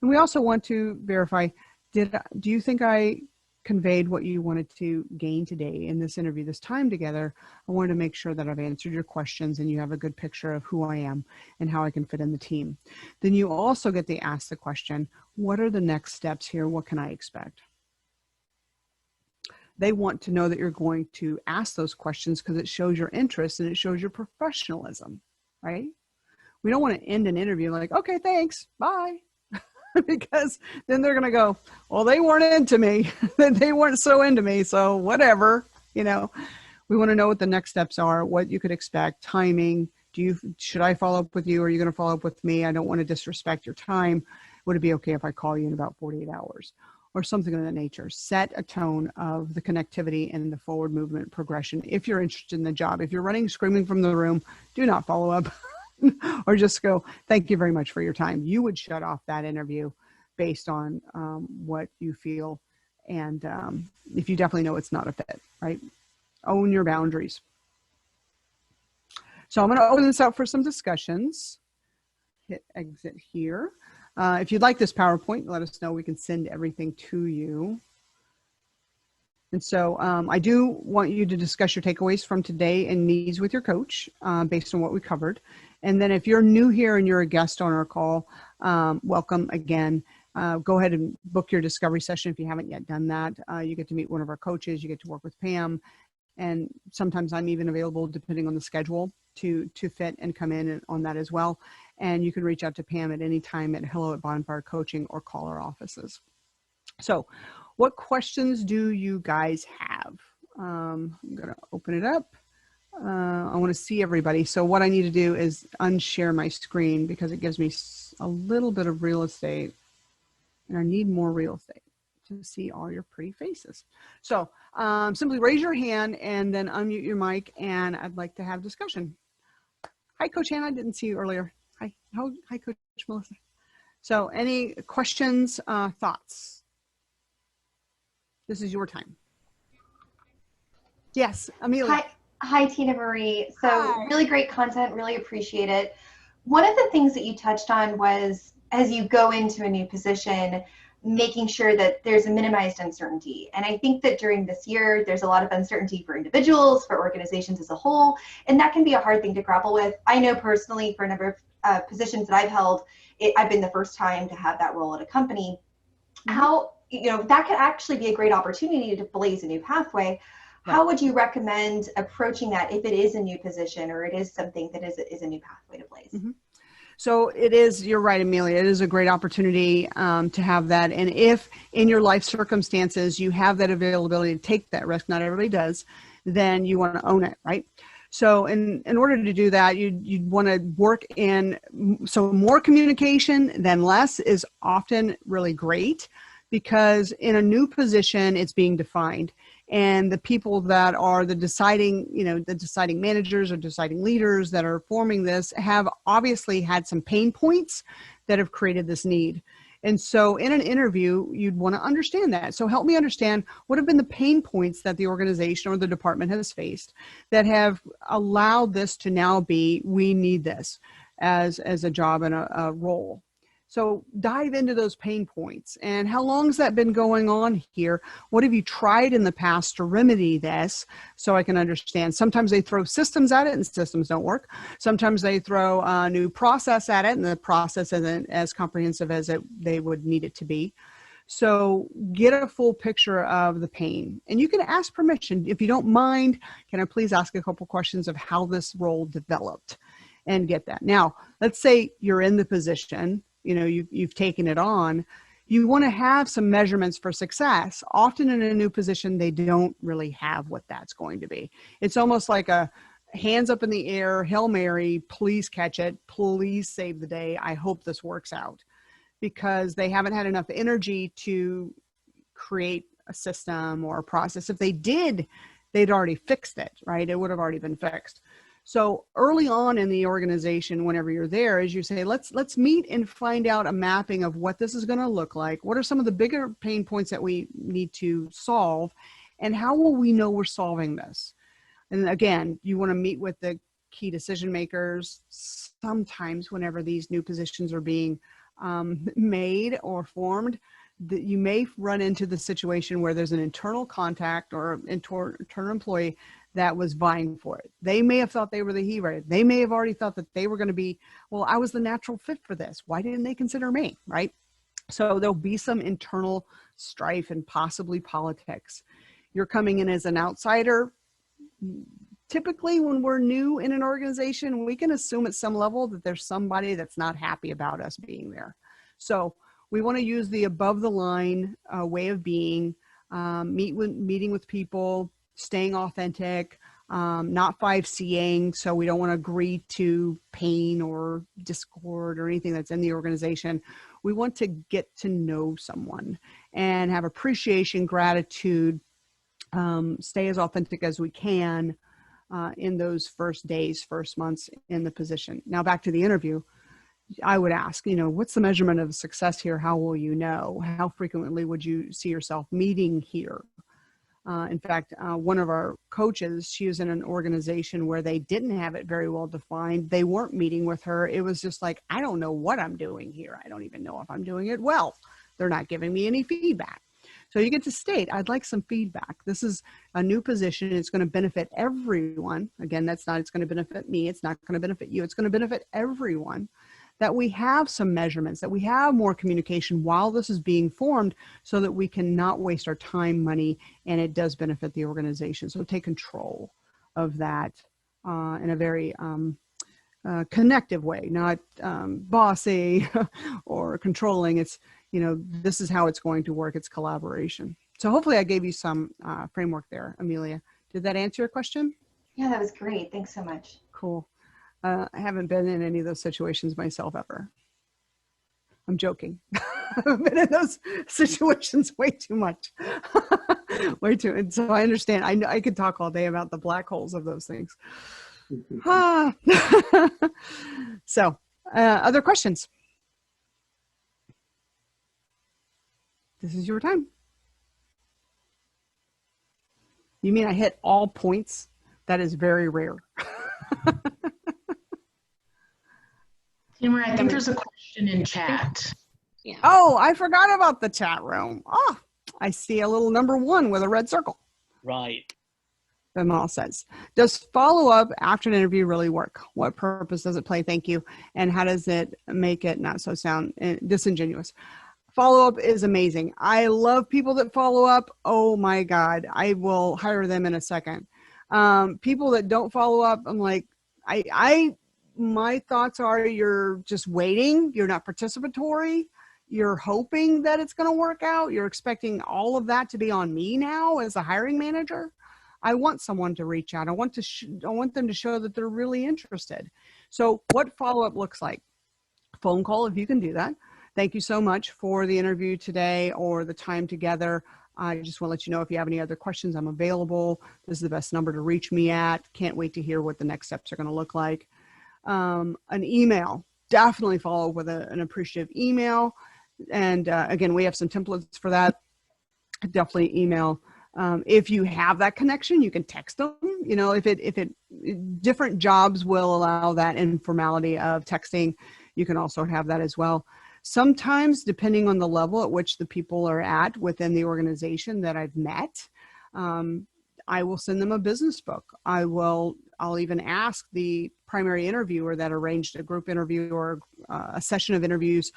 And we also want to verify, do you think I conveyed what you wanted to gain today in this interview, this time together? I wanted to make sure that I've answered your questions and you have a good picture of who I am and how I can fit in the team. Then you also get to ask the question, what are the next steps here? What can I expect? They want to know that you're going to ask those questions because it shows your interest and it shows your professionalism, right? We don't want to end an interview like, okay, thanks, bye. Because then they're going to go, well, they weren't into me. They weren't so into me. So whatever, we want to know what the next steps are, what you could expect, timing. Should I follow up with you? Or are you going to follow up with me? I don't want to disrespect your time. Would it be okay if I call you in about 48 hours or something of that nature? Set a tone of the connectivity and the forward movement progression. If you're interested in the job, if you're running screaming from the room, do not follow up. Or just go, thank you very much for your time. You would shut off that interview based on what you feel. And if you definitely know it's not a fit, right? Own your boundaries. So I'm going to open this up for some discussions. Hit exit here. If you'd like this PowerPoint, let us know. We can send everything to you. And so I do want you to discuss your takeaways from today and needs with your coach based on what we covered. And then if you're new here and you're a guest on our call, welcome again. Go ahead and book your discovery session if you haven't yet done that. You get to meet one of our coaches. You get to work with Pam. And sometimes I'm even available depending on the schedule to fit and come in on that as well. And you can reach out to Pam at any time at hello@Bonfire Coaching or call our offices. So what questions do you guys have? I'm going to open it up. I want to see everybody. So what I need to do is unshare my screen because it gives me a little bit of real estate and I need more real estate to see all your pretty faces. So simply raise your hand and then unmute your mic and I'd like to have discussion. Hi, Coach Hannah. I didn't see you earlier. Hi, Coach Melissa. So any questions, thoughts? This is your time. Yes, Amelia. Hi, Tina Marie. So really great content, really appreciate it. One of the things that you touched on was as you go into a new position, making sure that there's a minimized uncertainty. And I think that during this year, there's a lot of uncertainty for individuals, for organizations as a whole, and that can be a hard thing to grapple with. I know personally for a number of positions that I've held, I've been the first time to have that role at a company. How, that could actually be a great opportunity to blaze a new pathway. How would you recommend approaching that if it is a new position or it is something that is a new pathway to blaze? Mm-hmm. So it is, you're right, Amelia, it is a great opportunity to have that. And if in your life circumstances, you have that availability to take that risk, not everybody does, then you want to own it, right? So in order to do that, you'd want to work in, so more communication than less is often really great because in a new position, it's being defined. And the people that are the deciding managers or deciding leaders that are forming this have obviously had some pain points that have created this need. And so in an interview, you'd want to understand that. So help me understand what have been the pain points that the organization or the department has faced that have allowed this to now be, we need this as a job and a role. So dive into those pain points. And how long has that been going on here? What have you tried in the past to remedy this, so I can understand? Sometimes they throw systems at it and systems don't work. Sometimes they throw a new process at it and the process isn't as comprehensive as they would need it to be. So get a full picture of the pain, and you can ask permission. If you don't mind, can I please ask a couple questions of how this role developed, and get that. Now, let's say you're in the position, you've taken it on. You want to have some measurements for success. Often in a new position, they don't really have what that's going to be. It's almost like a hands up in the air, Hail Mary, please catch it, please save the day. I hope this works out, because they haven't had enough energy to create a system or a process. If they did, they'd already fixed it, right? It would have already been fixed. So early on in the organization, whenever you're there, as you say, let's meet and find out a mapping of what this is going to look like. What are some of the bigger pain points that we need to solve, and how will we know we're solving this? And again, you want to meet with the key decision makers. Sometimes whenever these new positions are being made or formed, that you may run into the situation where there's an internal contact or internal employee that was vying for it. They may have thought they were the hero. They may have already thought that they were going to be, well, I was the natural fit for this. Why didn't they consider me, right? So there'll be some internal strife and possibly politics. You're coming in as an outsider. Typically, when we're new in an organization, we can assume at some level that there's somebody that's not happy about us being there. So we want to use the above the line way of being, meeting with people, staying authentic, not 5C'ing. So we don't want to agree to pain or discord or anything that's in the organization. We want to get to know someone and have appreciation, gratitude, stay as authentic as we can in those first days, first months in the position. Now back to the interview, I would ask, what's the measurement of success here? How will you know? How frequently would you see yourself meeting here? In fact, one of our coaches, she was in an organization where they didn't have it very well defined. They weren't meeting with her. It was just like, I don't know what I'm doing here. I don't even know if I'm doing it well. They're not giving me any feedback. So you get to state, I'd like some feedback. This is a new position. It's going to benefit everyone. Again, it's going to benefit me. It's not going to benefit you. It's going to benefit everyone. That we have some measurements, that we have more communication while this is being formed, so that we can not waste our time, money, and it does benefit the organization. So take control of that in a very connective way, not bossy or controlling. It's, this is how it's going to work. It's collaboration. So hopefully I gave you some framework there, Amelia. Did that answer your question? Yeah, that was great. Thanks so much. Cool. I haven't been in any of those situations myself ever. I'm joking. I've been in those situations way too much. Way too. And so I understand. I could talk all day about the black holes of those things. So, other questions? This is your time. You mean I hit all points? That is very rare. Tamara, I think there's a question in chat. Yeah. Oh, I forgot about the chat room. Oh, I see a little number 1 with a red circle. Right. Vimal says, does follow-up after an interview really work? What purpose does it play? Thank you. And how does it make it not so sound disingenuous? Follow-up is amazing. I love people that follow up. Oh my God. I will hire them in a second. People that don't follow up, I'm like, my thoughts are you're just waiting. You're not participatory. You're hoping that it's going to work out. You're expecting all of that to be on me now as a hiring manager. I want someone to reach out. I want them to show that they're really interested. So what follow-up looks like? Phone call, if you can do that. Thank you so much for the interview today or the time together. I just want to let you know if you have any other questions, I'm available. This is the best number to reach me at. Can't wait to hear what the next steps are going to look like. An email, definitely follow with an appreciative email. And again, we have some templates for that. Definitely email. If you have that connection, you can text them. Different jobs will allow that informality of texting. You can also have that as well. Sometimes, depending on the level at which the people are at within the organization that I've met, I will send them a business book. I'll even ask the primary interviewer that arranged a group interview or a session of interviews,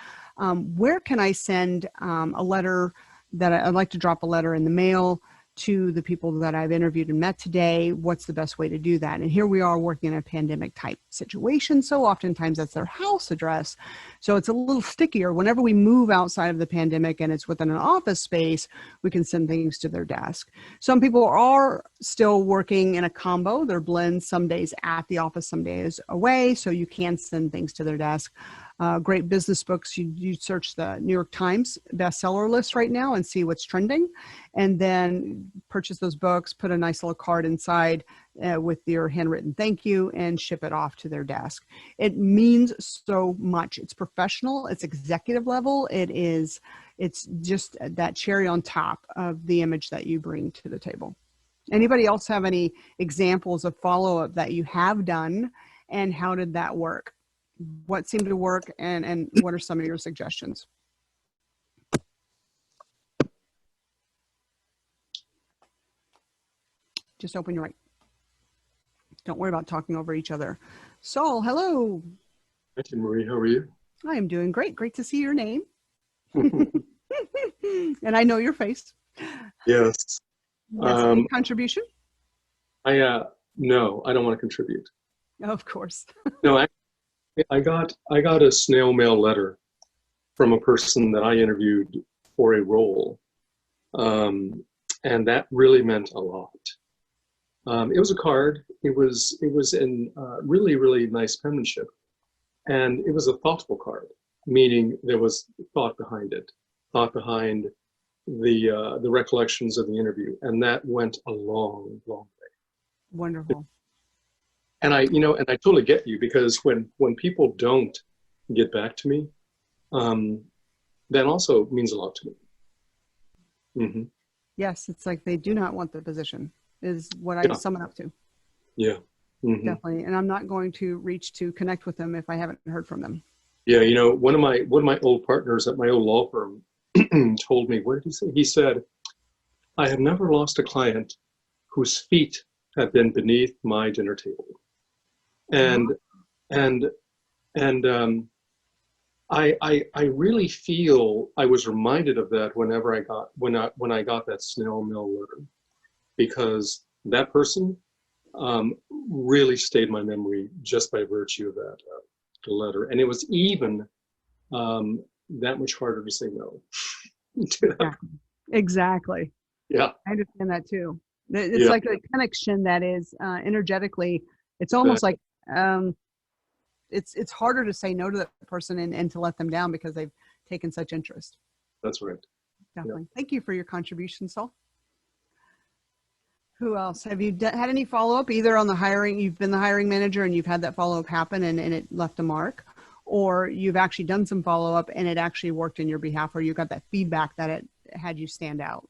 where can I send a letter that I'd like to drop a letter in the mail to the people that I've interviewed and met today? What's the best way to do that? And here we are working in a pandemic type situation. So oftentimes that's their house address. So it's a little stickier. Whenever we move outside of the pandemic and it's within an office space, we can send things to their desk. Some people are still working in a combo. They're blends, some days at the office, some days away. So you can send things to their desk. Great business books. You search the New York Times bestseller list right now and see what's trending, and then purchase those books, put a nice little card inside with your handwritten thank you, and ship it off to their desk. It means so much. It's professional. It's executive level. It's just that cherry on top of the image that you bring to the table. Anybody else have any examples of follow-up that you have done, and how did that work? What seemed to work, and what are some of your suggestions? Just open your mic. Don't worry about talking over each other. Saul, hello. Thank you, Marie. How are you? I am doing great. Great to see your name. And I know your face. Yes. Any contribution? No, I don't want to contribute. Of course. No, I got a snail mail letter from a person that I interviewed for a role, and that really meant a lot. It was a card. It was in really, really nice penmanship, and it was a thoughtful card, meaning there was thought behind it, thought behind the recollections of the interview, and that went a long, long way. Wonderful. And I totally get you, because when people don't get back to me, that also means a lot to me. Mm-hmm. Yes, it's like they do not want the position, is what I sum it up to. Yeah. Mm-hmm. Definitely. And I'm not going to reach to connect with them if I haven't heard from them. Yeah, one of my old partners at my old law firm told me, what did he say? He said, I have never lost a client whose feet have been beneath my dinner table. And I really feel I was reminded of that whenever when I got that snail mail letter, because that person really stayed in my memory just by virtue of that letter, and it was even that much harder to say no. Yeah, exactly. Yeah, I understand that too. It's like a connection that is energetically. It's almost like it's harder to say no to that person and to let them down because they've taken such interest. That's right. Definitely. Yeah. Thank you for your contribution, Saul. Who else? Have you had any follow-up, either on the hiring, you've been the hiring manager and you've had that follow-up happen and it left a mark, or you've actually done some follow-up and it actually worked in your behalf, or you got that feedback that it had you stand out?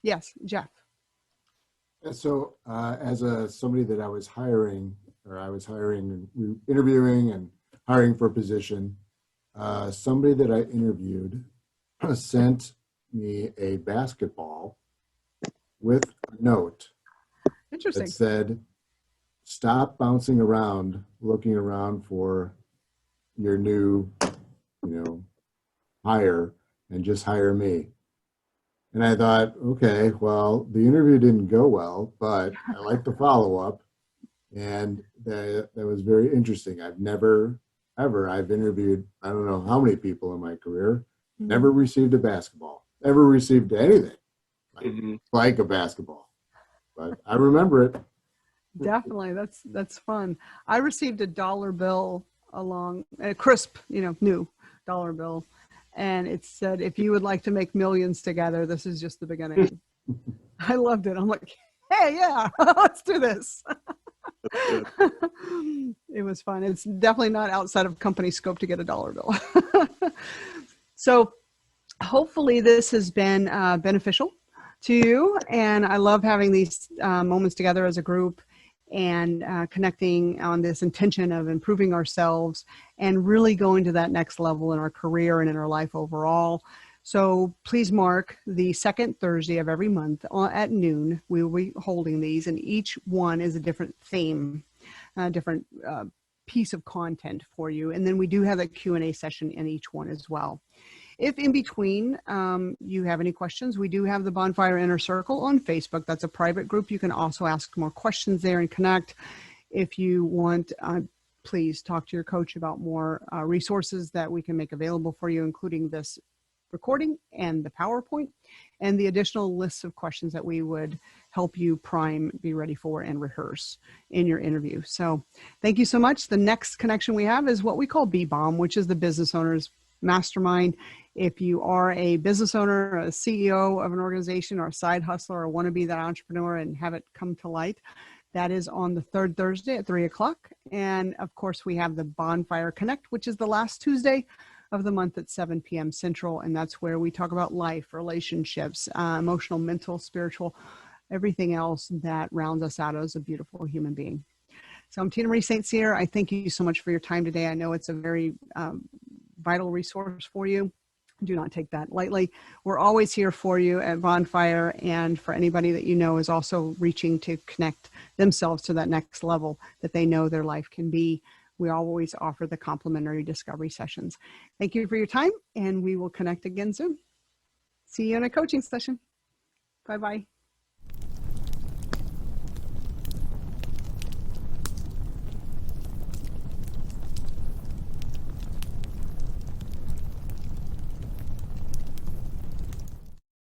Yes, Jeff. So as somebody that I was hiring and interviewing and hiring for a position, somebody that I interviewed sent me a basketball with a note that said, stop bouncing around, looking around for your new, hire, and just hire me. And I thought, okay, well, the interview didn't go well, but I like the follow-up. And that was very interesting. I've interviewed, I don't know how many people in my career, never received a basketball, never received anything like a basketball, but I remember it. Definitely. That's fun. I received a dollar bill a crisp, new dollar bill. And it said, if you would like to make millions together, this is just the beginning. I loved it. I'm like, hey, yeah, let's do this. It was fun. It's definitely not outside of company scope to get a dollar bill. So hopefully this has been beneficial to you. And I love having these moments together as a group. and connecting on this intention of improving ourselves and really going to that next level in our career and in our life overall. So please mark the second Thursday of every month at noon. We will be holding these, and each one is a different theme, different piece of content for you. And then we do have a Q&A session in each one as well. If in between you have any questions, we do have the Bonfire Inner Circle on Facebook. That's a private group. You can also ask more questions there and connect. If you want, please talk to your coach about more resources that we can make available for you, including this recording and the PowerPoint and the additional lists of questions that we would help you prime, be ready for, and rehearse in your interview. So thank you so much. The next connection we have is what we call B-Bomb, which is the Business Owners Mastermind. If you are a business owner, a CEO of an organization, or a side hustler, or want to be that entrepreneur and have it come to light, that is on the third Thursday at 3 o'clock. And of course, we have the Bonfire Connect, which is the last Tuesday of the month at 7 p.m. Central. And that's where we talk about life, relationships, emotional, mental, spiritual, everything else that rounds us out as a beautiful human being. So I'm Tina Marie St.Cyr. I thank you so much for your time today. I know it's a very vital resource for you. Do not take that lightly. We're always here for you at Bonfire, and for anybody that you know is also reaching to connect themselves to that next level that they know their life can be. We always offer the complimentary discovery sessions. Thank you for your time, and we will connect again soon. See you in a coaching session. Bye-bye.